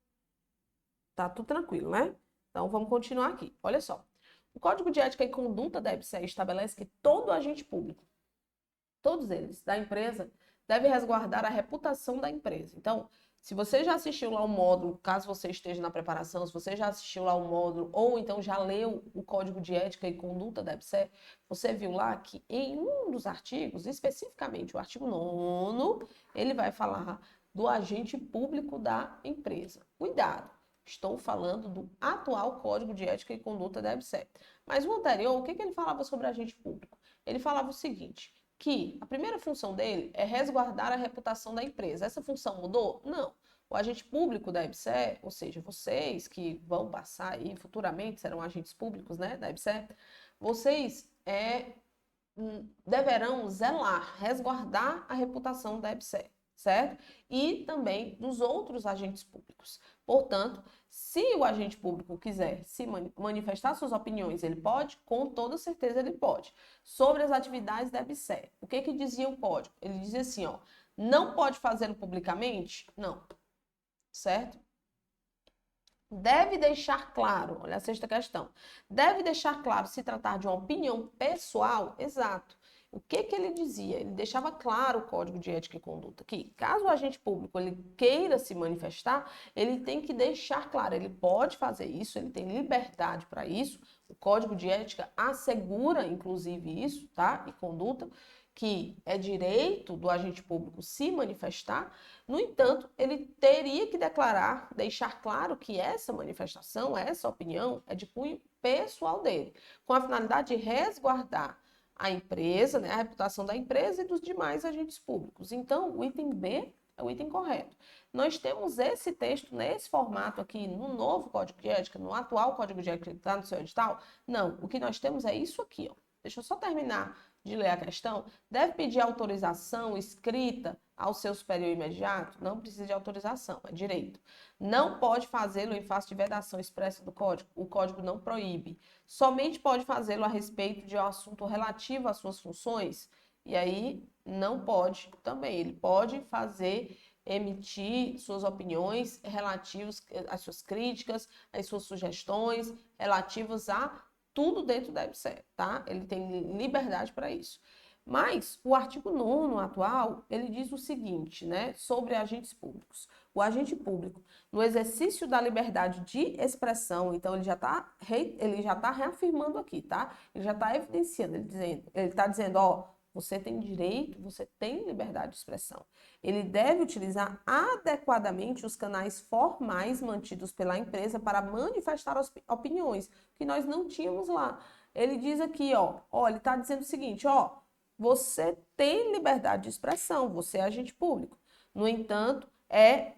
Tá tudo tranquilo, né? Então, vamos continuar aqui. Olha só. O Código de Ética e Conduta da EBSER estabelece que todo agente público, todos eles, da empresa, deve resguardar a reputação da empresa. Então, se você já assistiu lá o módulo, caso você esteja na preparação, se você já assistiu lá o módulo, ou então já leu o Código de Ética e Conduta da EBSER, você viu lá que em um dos artigos, especificamente o artigo 9º, ele vai falar do agente público da empresa. Cuidado! Estou falando do atual Código de Ética e Conduta da EBSER. Mas o anterior, o que ele falava sobre agente público? Ele falava o seguinte, que a primeira função dele é resguardar a reputação da empresa. Essa função mudou? Não. O agente público da EBSER, ou seja, vocês que vão passar aí futuramente, serão agentes públicos, né, da EBSER, vocês deverão zelar, resguardar a reputação da EBSER, certo? E também dos outros agentes públicos. Portanto, se o agente público quiser se manifestar suas opiniões, ele pode? Com toda certeza ele pode. Sobre as atividades da EBSER, o que dizia o código? Ele dizia assim, ó, não pode fazê-lo publicamente? Não, certo? Deve deixar claro, olha a sexta questão, deve deixar claro se tratar de uma opinião pessoal? Exato. O que ele dizia? Ele deixava claro o Código de Ética e Conduta, que caso o agente público ele queira se manifestar, ele tem que deixar claro, ele pode fazer isso, ele tem liberdade para isso, o Código de Ética assegura, inclusive, isso, tá? E conduta, que é direito do agente público se manifestar. No entanto, ele teria que declarar, deixar claro que essa manifestação, essa opinião é de cunho pessoal dele, com a finalidade de resguardar a empresa, né, a reputação da empresa e dos demais agentes públicos. Então, o item B é o item correto. Nós temos esse texto nesse formato aqui no novo Código de Ética, no atual Código de Ética que está no seu edital? Não, o que nós temos é isso aqui, ó. Deixa eu só terminar de ler a questão. Deve pedir autorização escrita ao seu superior imediato? Não precisa de autorização, é direito. Não pode fazê-lo em face de vedação expressa do código? O código não proíbe. Somente pode fazê-lo a respeito de um assunto relativo às suas funções? E aí, não pode também. Ele pode fazer, emitir suas opiniões relativas às suas críticas, às suas sugestões, relativas a tudo dentro da EBSER, tá? Ele tem liberdade para isso. Mas o artigo 9º atual, ele diz o seguinte, né, sobre agentes públicos. O agente público, no exercício da liberdade de expressão, então ele já está reafirmando aqui, tá? Ele já está evidenciando, ele está dizendo, ó, você tem direito, você tem liberdade de expressão. Ele deve utilizar adequadamente os canais formais mantidos pela empresa para manifestar as opiniões, que nós não tínhamos lá. Ele diz aqui, ó, ele está dizendo o seguinte, ó, você tem liberdade de expressão, você é agente público. No entanto, é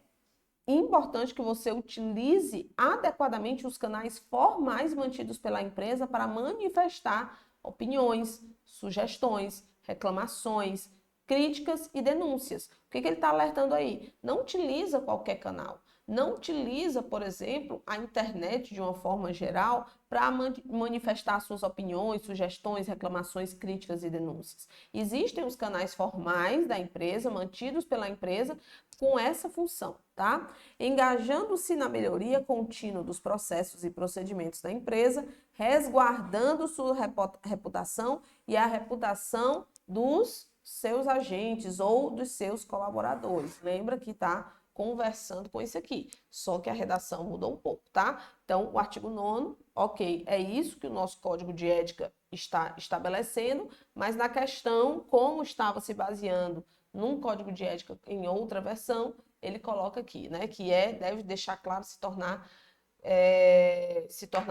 importante que você utilize adequadamente os canais formais mantidos pela empresa para manifestar opiniões, sugestões, reclamações, críticas e denúncias. O que ele está alertando aí? Não utiliza qualquer canal. Não utiliza, por exemplo, a internet de uma forma geral para manifestar suas opiniões, sugestões, reclamações, críticas e denúncias. Existem os canais formais da empresa, mantidos pela empresa, com essa função, tá? Engajando-se na melhoria contínua dos processos e procedimentos da empresa, resguardando sua reputação e a reputação dos seus agentes ou dos seus colaboradores. Lembra que tá conversando com isso aqui, só que a redação mudou um pouco, tá? Então, o artigo 9º, ok, é isso que o nosso Código de Ética está estabelecendo, mas na questão, como estava se baseando num Código de Ética em outra versão, ele coloca aqui, né, que deve deixar claro se tornar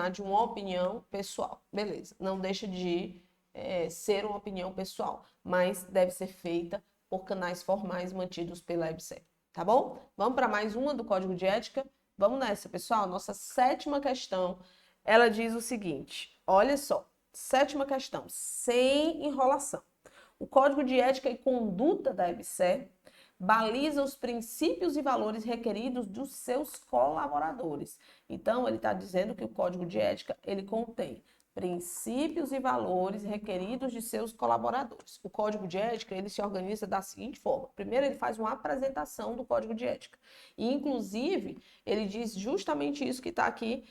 de uma opinião pessoal. Beleza, não deixa de ser uma opinião pessoal, mas deve ser feita por canais formais mantidos pela EBSER. Tá bom? Vamos para mais uma do Código de Ética? Vamos nessa, pessoal. Nossa 7ª questão, ela diz o seguinte, olha só, 7ª questão, sem enrolação. O Código de Ética e Conduta da EBSER baliza os princípios e valores requeridos dos seus colaboradores. Então, ele está dizendo que o Código de Ética, ele contém princípios e valores requeridos de seus colaboradores. O Código de Ética, ele se organiza da seguinte forma. Primeiro, ele faz uma apresentação do Código de Ética. E, inclusive, ele diz justamente isso que está aqui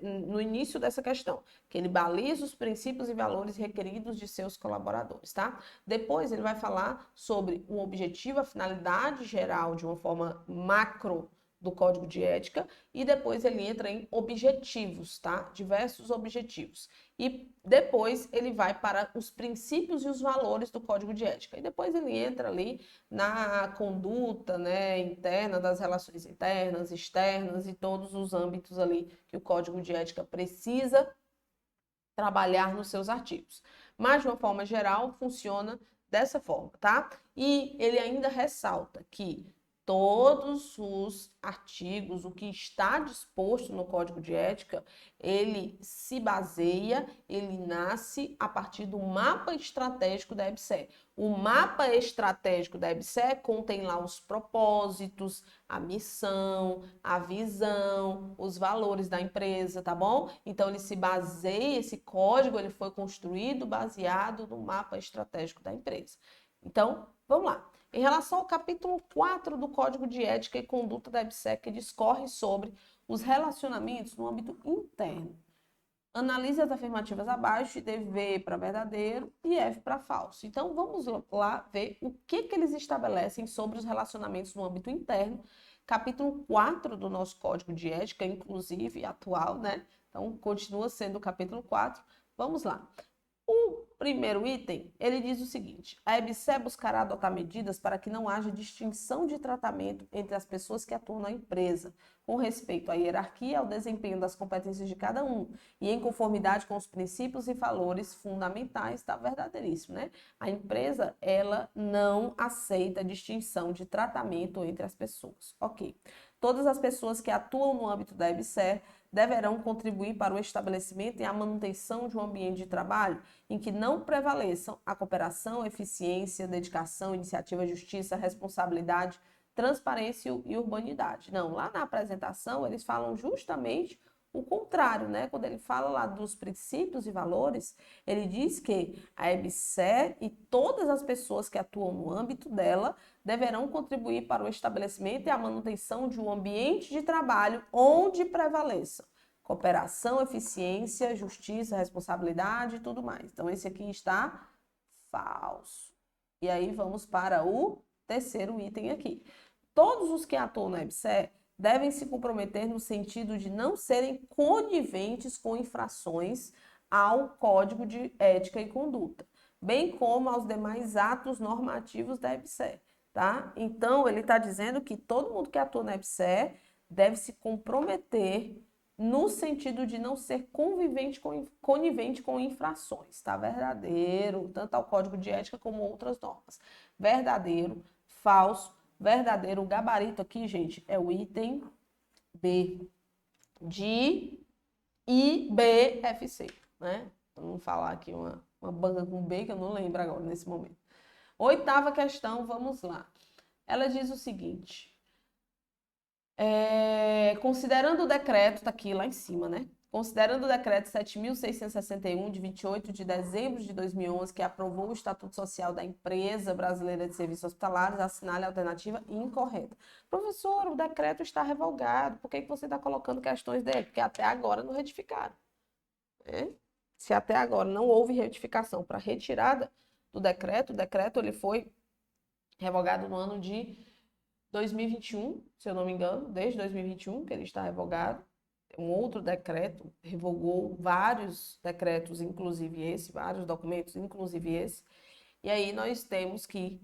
no início dessa questão, que ele baliza os princípios e valores requeridos de seus colaboradores, tá? Depois, ele vai falar sobre o objetivo, a finalidade geral de uma forma macro do Código de Ética, e depois ele entra em objetivos, tá? Diversos objetivos. E depois ele vai para os princípios e os valores do Código de Ética. E depois ele entra ali na conduta, né, interna, das relações internas, externas e todos os âmbitos ali que o Código de Ética precisa trabalhar nos seus artigos. Mas, de uma forma geral, funciona dessa forma, tá? E ele ainda ressalta que todos os artigos, o que está disposto no Código de Ética, ele se baseia, ele nasce a partir do mapa estratégico da EBSER. O mapa estratégico da EBSER contém lá os propósitos, a missão, a visão, os valores da empresa, tá bom? Então, ele se baseia, esse código, ele foi construído baseado no mapa estratégico da empresa. Então, vamos lá. Em relação ao capítulo 4 do Código de Ética e Conduta da EBSER, que discorre sobre os relacionamentos no âmbito interno. Analise as afirmativas abaixo, DV para verdadeiro e F para falso. Então, vamos lá ver o que eles estabelecem sobre os relacionamentos no âmbito interno. Capítulo 4 do nosso Código de Ética, inclusive atual, né? Então, continua sendo o capítulo 4. Vamos lá. O primeiro item, ele diz o seguinte: a EBSER buscará adotar medidas para que não haja distinção de tratamento entre as pessoas que atuam na empresa, com respeito à hierarquia e ao desempenho das competências de cada um, e em conformidade com os princípios e valores fundamentais, tá verdadeiríssimo, né? A empresa, ela não aceita distinção de tratamento entre as pessoas. Ok. Todas as pessoas que atuam no âmbito da EBSER deverão contribuir para o estabelecimento e a manutenção de um ambiente de trabalho em que não prevaleçam a cooperação, eficiência, dedicação, iniciativa, justiça, responsabilidade, transparência e urbanidade. Não, lá na apresentação eles falam justamente o contrário, né? Quando ele fala lá dos princípios e valores, ele diz que a EBSER e todas as pessoas que atuam no âmbito dela deverão contribuir para o estabelecimento e a manutenção de um ambiente de trabalho onde prevaleçam cooperação, eficiência, justiça, responsabilidade e tudo mais. Então, esse aqui está falso. E aí, vamos para o terceiro item aqui. Todos os que atuam na EBSER devem se comprometer no sentido de não serem coniventes com infrações ao Código de Ética e Conduta, bem como aos demais atos normativos da EBSER, tá? Então, ele está dizendo que todo mundo que atua na EBSER deve se comprometer no sentido de não ser conivente com infrações, tá? Verdadeiro, tanto ao Código de Ética como outras normas. Verdadeiro, falso, verdadeiro. O gabarito aqui, gente, é o item B de IBFC, né? Vamos falar aqui uma banca com B que eu não lembro agora nesse momento. Oitava questão, vamos lá. Ela diz o seguinte: considerando o decreto, tá aqui lá em cima, né? Considerando o decreto 7.661, de 28 de dezembro de 2011, que aprovou o Estatuto Social da Empresa Brasileira de Serviços Hospitalares, assinale a alternativa incorreta. Professor, o decreto está revogado. Por que você está colocando questões dele? Porque até agora não retificaram. Né? Se até agora não houve retificação para retirada do decreto, o decreto ele foi revogado no ano de 2021, se eu não me engano, desde 2021 que ele está revogado. Um outro decreto revogou vários decretos, inclusive esse, vários documentos, inclusive esse. E aí nós temos que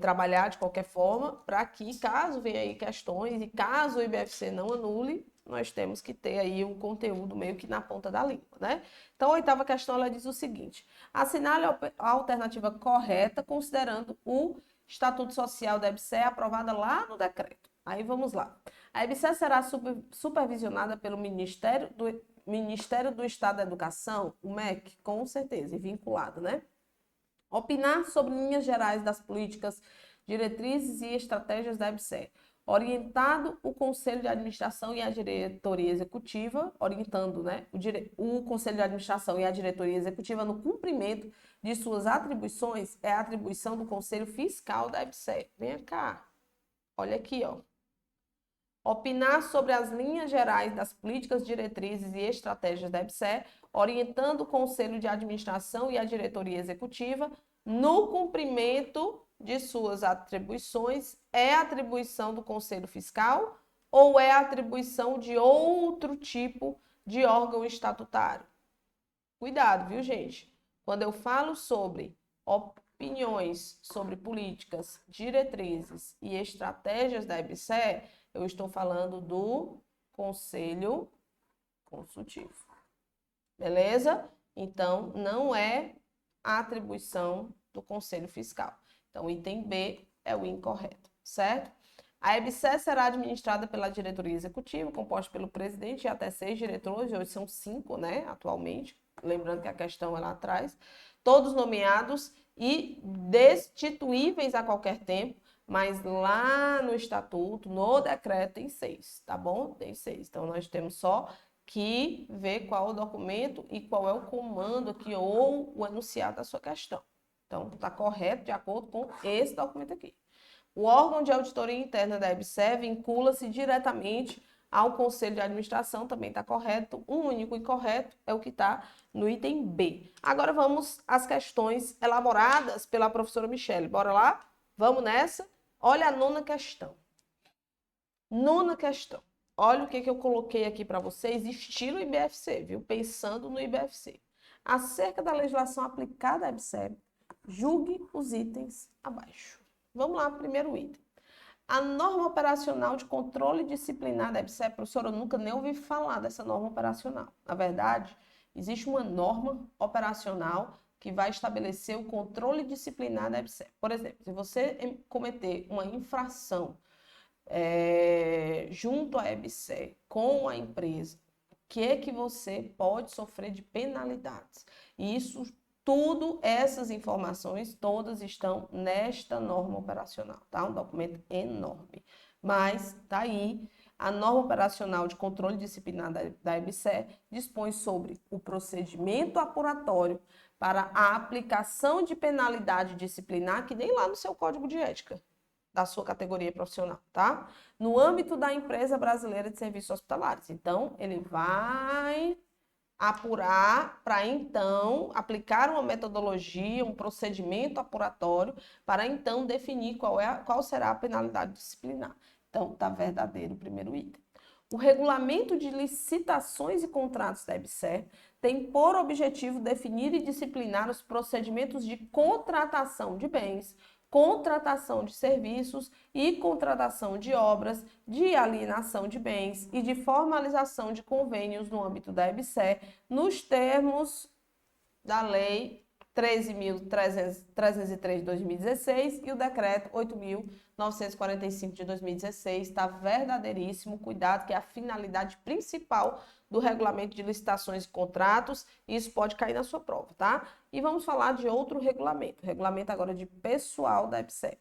trabalhar de qualquer forma para que, caso venha aí questões e caso o IBFC não anule, nós temos que ter aí um conteúdo meio que na ponta da língua, né? Então, a oitava questão, ela diz o seguinte: assinale a alternativa correta considerando o Estatuto Social da EBSER aprovada lá no decreto. Aí vamos lá. A EBSER será supervisionada pelo Ministério do Estado da Educação, o MEC, com certeza, e vinculado, né? Opinar sobre linhas gerais das políticas diretrizes e estratégias da EBSER. Orientado o Conselho de Administração e a Diretoria Executiva, orientando, né, o Conselho de Administração e a Diretoria Executiva no cumprimento de suas atribuições, é a atribuição do Conselho Fiscal da EBSER. Vem cá, olha aqui, ó. Opinar sobre as linhas gerais das políticas, diretrizes e estratégias da EBSER, orientando o Conselho de Administração e a Diretoria Executiva no cumprimento de suas atribuições, é atribuição do Conselho Fiscal ou é atribuição de outro tipo de órgão estatutário? Cuidado, viu, gente? Quando eu falo sobre opiniões sobre políticas, diretrizes e estratégias da EBSER, eu estou falando do Conselho Consultivo. Beleza? Então, não é a atribuição do Conselho Fiscal. Então, o item B é o incorreto, certo? A EBSER será administrada pela diretoria executiva, composta pelo presidente e até 6 diretores, hoje são 5, né, atualmente. Lembrando que a questão é lá atrás. Todos nomeados e destituíveis a qualquer tempo, mas lá no estatuto, no decreto, tem 6, tá bom? Tem 6. Então, nós temos só que ver qual é o documento e qual é o comando aqui ou o enunciado da sua questão. Então, está correto de acordo com esse documento aqui. O órgão de auditoria interna da EBSER vincula-se diretamente ao Conselho de Administração, também está correto. O único incorreto é o que está no item B. Agora vamos às questões elaboradas pela professora Michele. Bora lá? Vamos nessa? Olha a nona questão. Nona questão. Olha o que eu coloquei aqui para vocês, estilo IBFC, viu? Pensando no IBFC. Acerca da legislação aplicada à EBSER, julgue os itens abaixo. Vamos lá, primeiro item. A norma operacional de controle disciplinar da EBSER, professora, eu nunca nem ouvi falar dessa norma operacional. Na verdade, existe uma norma operacional que vai estabelecer o controle disciplinar da EBSER. Por exemplo, se você cometer uma infração junto à EBSER com a empresa, o que é que você pode sofrer de penalidades? E isso tudo, essas informações todas estão nesta norma operacional, tá? Um documento enorme. Mas tá aí, a norma operacional de controle disciplinar da EBSER dispõe sobre o procedimento apuratório para a aplicação de penalidade disciplinar, que nem lá no seu código de ética da sua categoria profissional, tá? No âmbito da empresa brasileira de serviços hospitalares. Então, ele vai apurar para então aplicar uma metodologia, um procedimento apuratório para então definir qual será a penalidade disciplinar. Então, está verdadeiro o primeiro item. O regulamento de licitações e contratos da EBSER tem por objetivo definir e disciplinar os procedimentos de contratação de bens, contratação de serviços e contratação de obras, de alienação de bens e de formalização de convênios no âmbito da EBSER, nos termos da Lei 13.303 de 2016 e o Decreto 8.945 de 2016. Está verdadeiríssimo, cuidado, que é a finalidade principal do regulamento de licitações e contratos, e isso pode cair na sua prova, tá? E vamos falar de outro regulamento, o regulamento agora de pessoal da EBSER.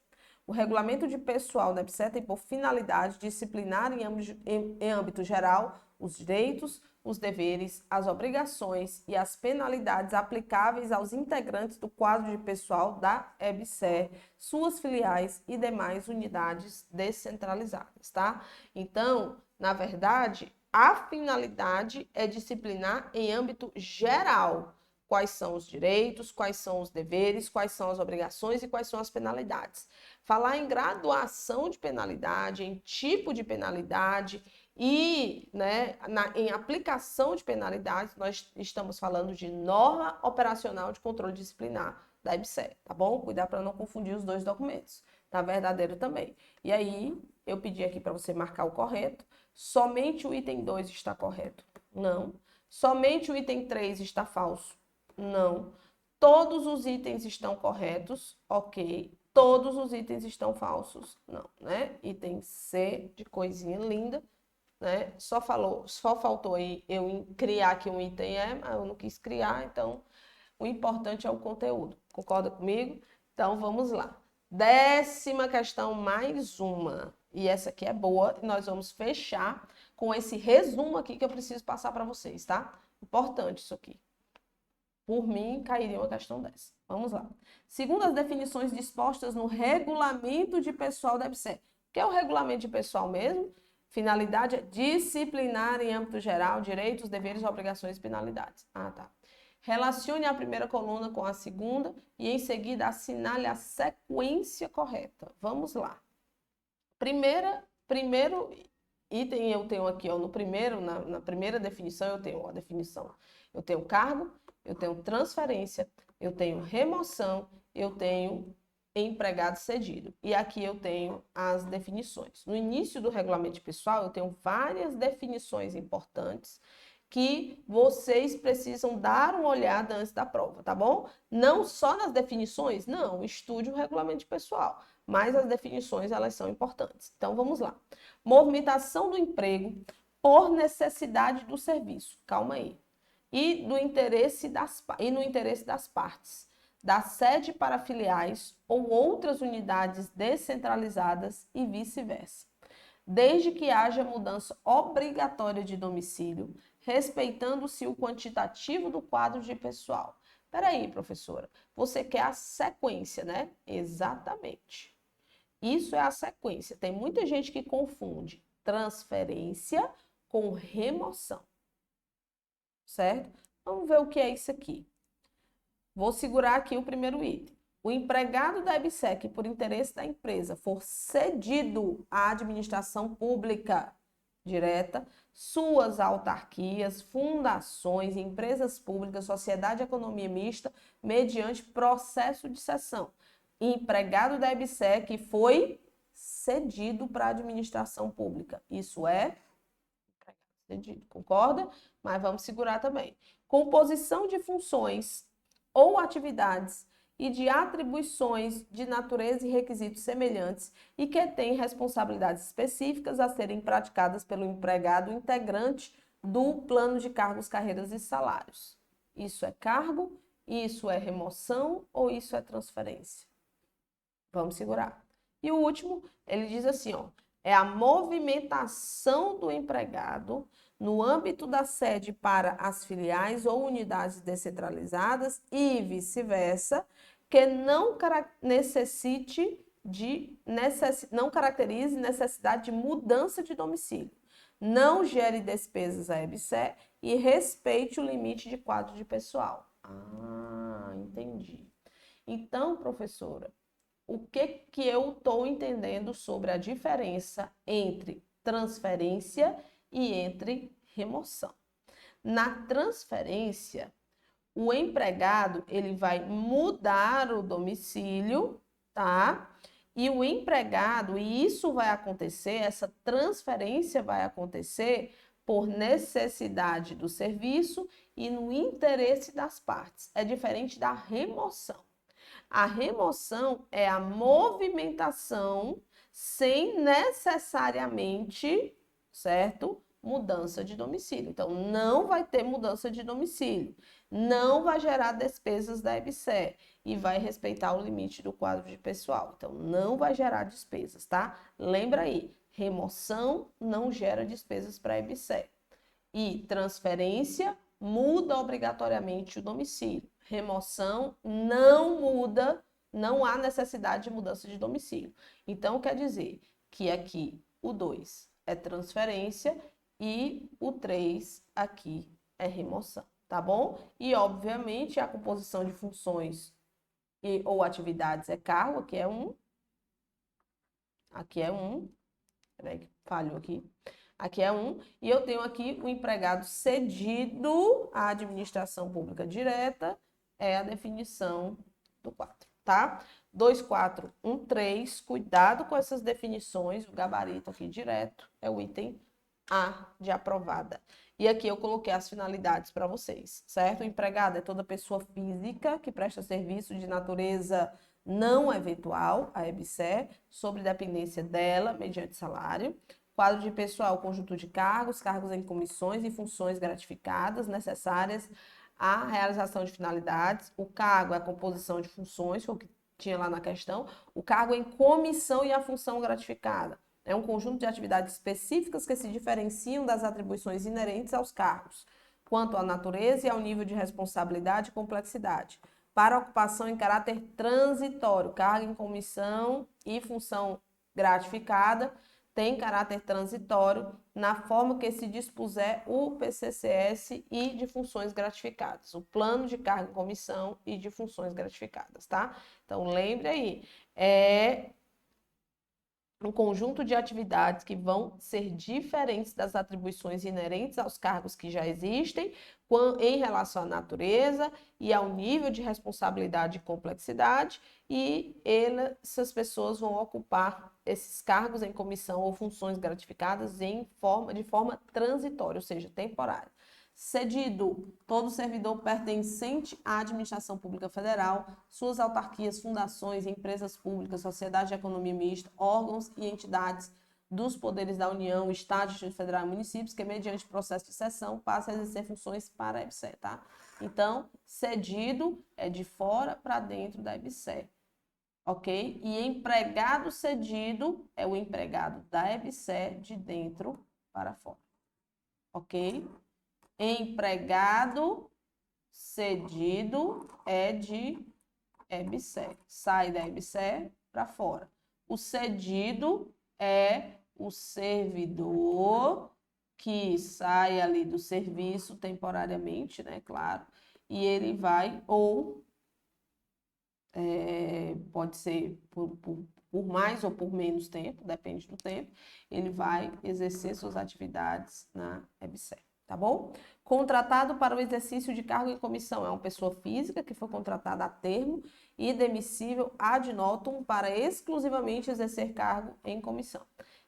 O regulamento de pessoal da EBSER tem por finalidade disciplinar em âmbito geral os direitos, os deveres, as obrigações e as penalidades aplicáveis aos integrantes do quadro de pessoal da EBSER, suas filiais e demais unidades descentralizadas, tá? Então, na verdade, a finalidade é disciplinar em âmbito geral quais são os direitos, quais são os deveres, quais são as obrigações e quais são as penalidades. Falar em graduação de penalidade, em tipo de penalidade e, né, em aplicação de penalidades, nós estamos falando de norma operacional de controle disciplinar da EBSER, tá bom? Cuidar para não confundir os dois documentos, tá verdadeiro também. E aí, eu pedi aqui para você marcar o correto. Somente o item 2 está correto? Não. Somente o item 3 está falso? Não. Todos os itens estão corretos? Ok. Todos os itens estão falsos? Não, né? Item C de coisinha linda, né? Só faltou aí eu criar aqui um item E, mas eu não quis criar, então o importante é o conteúdo. Concorda comigo? Então vamos lá. 10ª questão, mais uma. E essa aqui é boa. Nós vamos fechar com esse resumo aqui que eu preciso passar para vocês, tá? Importante isso aqui. Por mim, cairia uma questão dessa. Vamos lá. Segundo as definições dispostas no regulamento de pessoal da EBSER. O que é o regulamento de pessoal mesmo? Finalidade é disciplinar em âmbito geral direitos, deveres, obrigações e penalidades. Ah, tá. Relacione a primeira coluna com a segunda e em seguida assinale a sequência correta. Vamos lá. Primeiro item eu tenho aqui, ó, na primeira definição eu tenho a definição. Eu tenho cargo, eu tenho transferência, eu tenho remoção, eu tenho empregado cedido. E aqui eu tenho as definições. No início do regulamento pessoal, eu tenho várias definições importantes que vocês precisam dar uma olhada antes da prova, tá bom? Não só nas definições, não, estude o regulamento pessoal, mas as definições, elas são importantes. Então, vamos lá. Movimentação do emprego por necessidade do serviço. Calma aí. E no interesse das partes, da sede para filiais ou outras unidades descentralizadas e vice-versa. Desde que haja mudança obrigatória de domicílio, respeitando-se o quantitativo do quadro de pessoal. Peraí, professora, você quer a sequência, né? Exatamente. Isso é a sequência. Tem muita gente que confunde transferência com remoção. Certo? Vamos ver o que é isso aqui. Vou segurar aqui o primeiro item. O empregado da EBSER que, por interesse da empresa, for cedido à administração pública direta, suas autarquias, fundações, empresas públicas, sociedade de economia mista, mediante processo de cessão. Empregado da EBSER que foi cedido para a administração pública. Isso é cedido, concorda? Mas vamos segurar também. Composição de funções ou atividades e de atribuições de natureza e requisitos semelhantes e que têm responsabilidades específicas a serem praticadas pelo empregado integrante do plano de cargos, carreiras e salários. Isso é cargo, isso é remoção ou isso é transferência? Vamos segurar. E o último, ele diz assim, ó, é a movimentação do empregado no âmbito da sede para as filiais ou unidades descentralizadas e vice-versa, que não não caracterize necessidade de mudança de domicílio, não gere despesas à EBSER e respeite o limite de quadro de pessoal. Ah, entendi. Então, professora, o que eu estou entendendo sobre a diferença entre transferência e entre remoção? Na transferência, o empregado, ele vai mudar o domicílio, tá? E o empregado, e isso vai acontecer, essa transferência vai acontecer por necessidade do serviço e no interesse das partes. É diferente da remoção. A remoção é a movimentação sem necessariamente, certo? Mudança de domicílio. Então, não vai ter mudança de domicílio. Não vai gerar despesas da EBSER e vai respeitar o limite do quadro de pessoal. Então, não vai gerar despesas, tá? Lembra aí, remoção não gera despesas para a EBSER. E transferência muda obrigatoriamente o domicílio. Remoção não muda, não há necessidade de mudança de domicílio. Então, quer dizer que aqui o 2 é transferência e o 3 aqui é remoção, tá bom? E, obviamente, a composição de funções ou atividades é cargo, aqui é 1. Aqui é 1. Peraí que falhou aqui. Aqui é 1, e eu tenho aqui o empregado cedido à administração pública direta, é a definição do 4, tá? 2, 4, 1, 3, cuidado com essas definições, o gabarito aqui direto é o item A de aprovada. E aqui eu coloquei as finalidades para vocês, certo? O empregado é toda pessoa física que presta serviço de natureza não eventual, a EBSER, sobre dependência dela, mediante salário. Quadro de pessoal, conjunto de cargos, cargos em comissões e funções gratificadas necessárias à realização de finalidades. O cargo é a composição de funções, foi o que tinha lá na questão, o cargo em comissão e a função gratificada. É um conjunto de atividades específicas que se diferenciam das atribuições inerentes aos cargos, quanto à natureza e ao nível de responsabilidade e complexidade. Para ocupação em caráter transitório, cargo em comissão e função gratificada tem caráter transitório na forma que se dispuser o PCCS e de funções gratificadas, o plano de cargo em comissão e de funções gratificadas, tá? Então, lembre aí, um conjunto de atividades que vão ser diferentes das atribuições inerentes aos cargos que já existem, em relação à natureza e ao nível de responsabilidade e complexidade, e essas pessoas vão ocupar esses cargos em comissão ou funções gratificadas de forma transitória, ou seja, temporária. Cedido, todo servidor pertencente à administração pública federal, suas autarquias, fundações, empresas públicas, sociedade de economia mista, órgãos e entidades dos poderes da União, Estado, Distrito Federal e municípios, que mediante processo de cessão passa a exercer funções para a EBSER, tá? Então, cedido é de fora para dentro da EBSER, ok? E empregado cedido é o empregado da EBSER de dentro para fora, ok? Empregado cedido é de EBSER, sai da EBSER para fora. O cedido é o servidor que sai ali do serviço temporariamente, né, claro, e ele vai, ou pode ser por mais ou por menos tempo, depende do tempo, ele vai exercer suas atividades na EBSER. Tá bom? Contratado para o exercício de cargo em comissão. É uma pessoa física que foi contratada a termo e demissível ad notum para exclusivamente exercer cargo em comissão.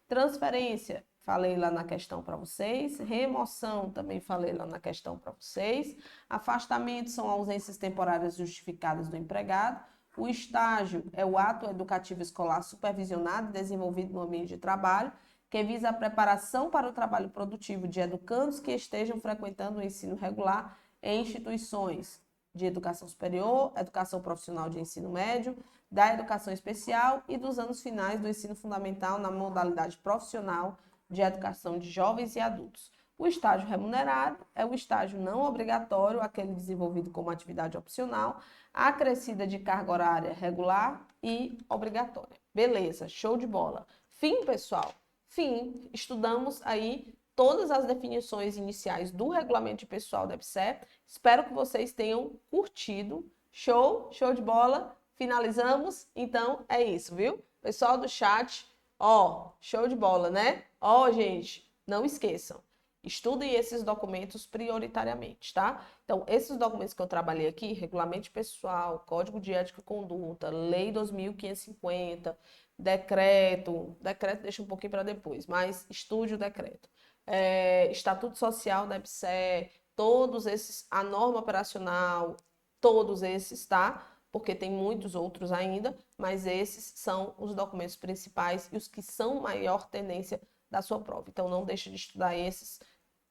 Transferência, falei lá na questão para vocês. Remoção, também falei lá na questão para vocês. Afastamento são ausências temporárias justificadas do empregado. O estágio é o ato educativo escolar supervisionado e desenvolvido no ambiente de trabalho, que visa a preparação para o trabalho produtivo de educandos que estejam frequentando o ensino regular em instituições de educação superior, educação profissional de ensino médio, da educação especial e dos anos finais do ensino fundamental na modalidade profissional de educação de jovens e adultos. O estágio remunerado é o estágio não obrigatório, aquele desenvolvido como atividade opcional, acrescida de carga horária regular e obrigatória. Beleza, show de bola. Fim, pessoal. Fim, estudamos aí todas as definições iniciais do regulamento pessoal da EBSER. Espero que vocês tenham curtido. Show, show de bola. Finalizamos. Então, é isso, viu? Pessoal do chat, show de bola, né? Gente, não esqueçam. Estudem esses documentos prioritariamente, tá? Então, esses documentos que eu trabalhei aqui, regulamento pessoal, código de ética e conduta, lei 2550, decreto deixa um pouquinho para depois, mas estude o decreto. Estatuto Social da EBSER, todos esses, a norma operacional, todos esses, tá? Porque tem muitos outros ainda, mas esses são os documentos principais e os que são maior tendência da sua prova. Então, não deixe de estudar esses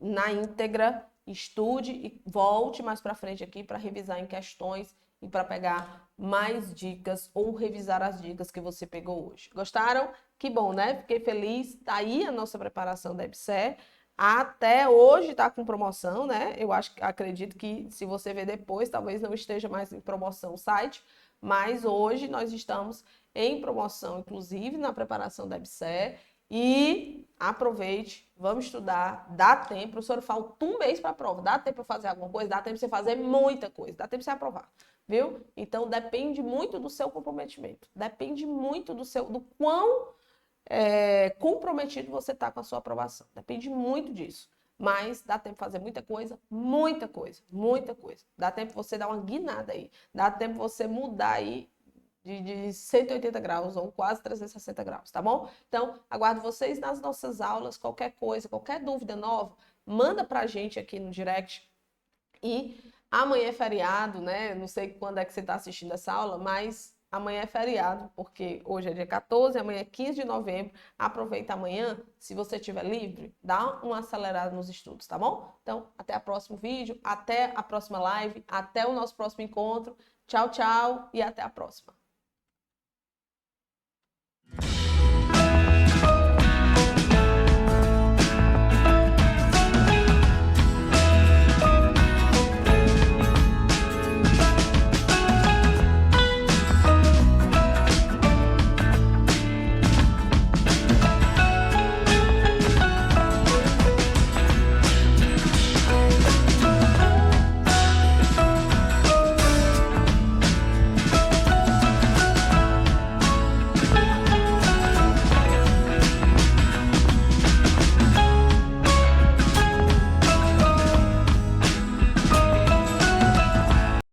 na íntegra, estude e volte mais para frente aqui para revisar em questões e para pegar mais dicas ou revisar as dicas que você pegou hoje. Gostaram? Que bom, né? Fiquei feliz. Tá aí a nossa preparação da EBSER. Até hoje está com promoção, né? Acredito que se você ver depois, talvez não esteja mais em promoção o site, mas hoje nós estamos em promoção, inclusive na preparação da EBSER. E aproveite, vamos estudar, dá tempo. Professor, falta um mês para a prova, dá tempo para fazer alguma coisa? Dá tempo para você fazer muita coisa, dá tempo para você aprovar, viu? Então, depende muito do seu comprometimento, depende muito do quão comprometido você está com a sua aprovação, depende muito disso. Mas dá tempo de fazer muita coisa, muita coisa, muita coisa. Dá tempo de você dar uma guinada aí, dá tempo de você mudar aí de 180 graus ou quase 360 graus, tá bom? Então, aguardo vocês nas nossas aulas. Qualquer coisa, qualquer dúvida nova, manda pra gente aqui no direct. E amanhã é feriado, né? Não sei quando é que você está assistindo essa aula, mas amanhã é feriado, porque hoje é dia 14, amanhã é 15 de novembro. Aproveita amanhã, se você estiver livre, dá uma acelerada nos estudos, tá bom? Então, até o próximo vídeo, até a próxima live, até o nosso próximo encontro. Tchau, tchau e até a próxima.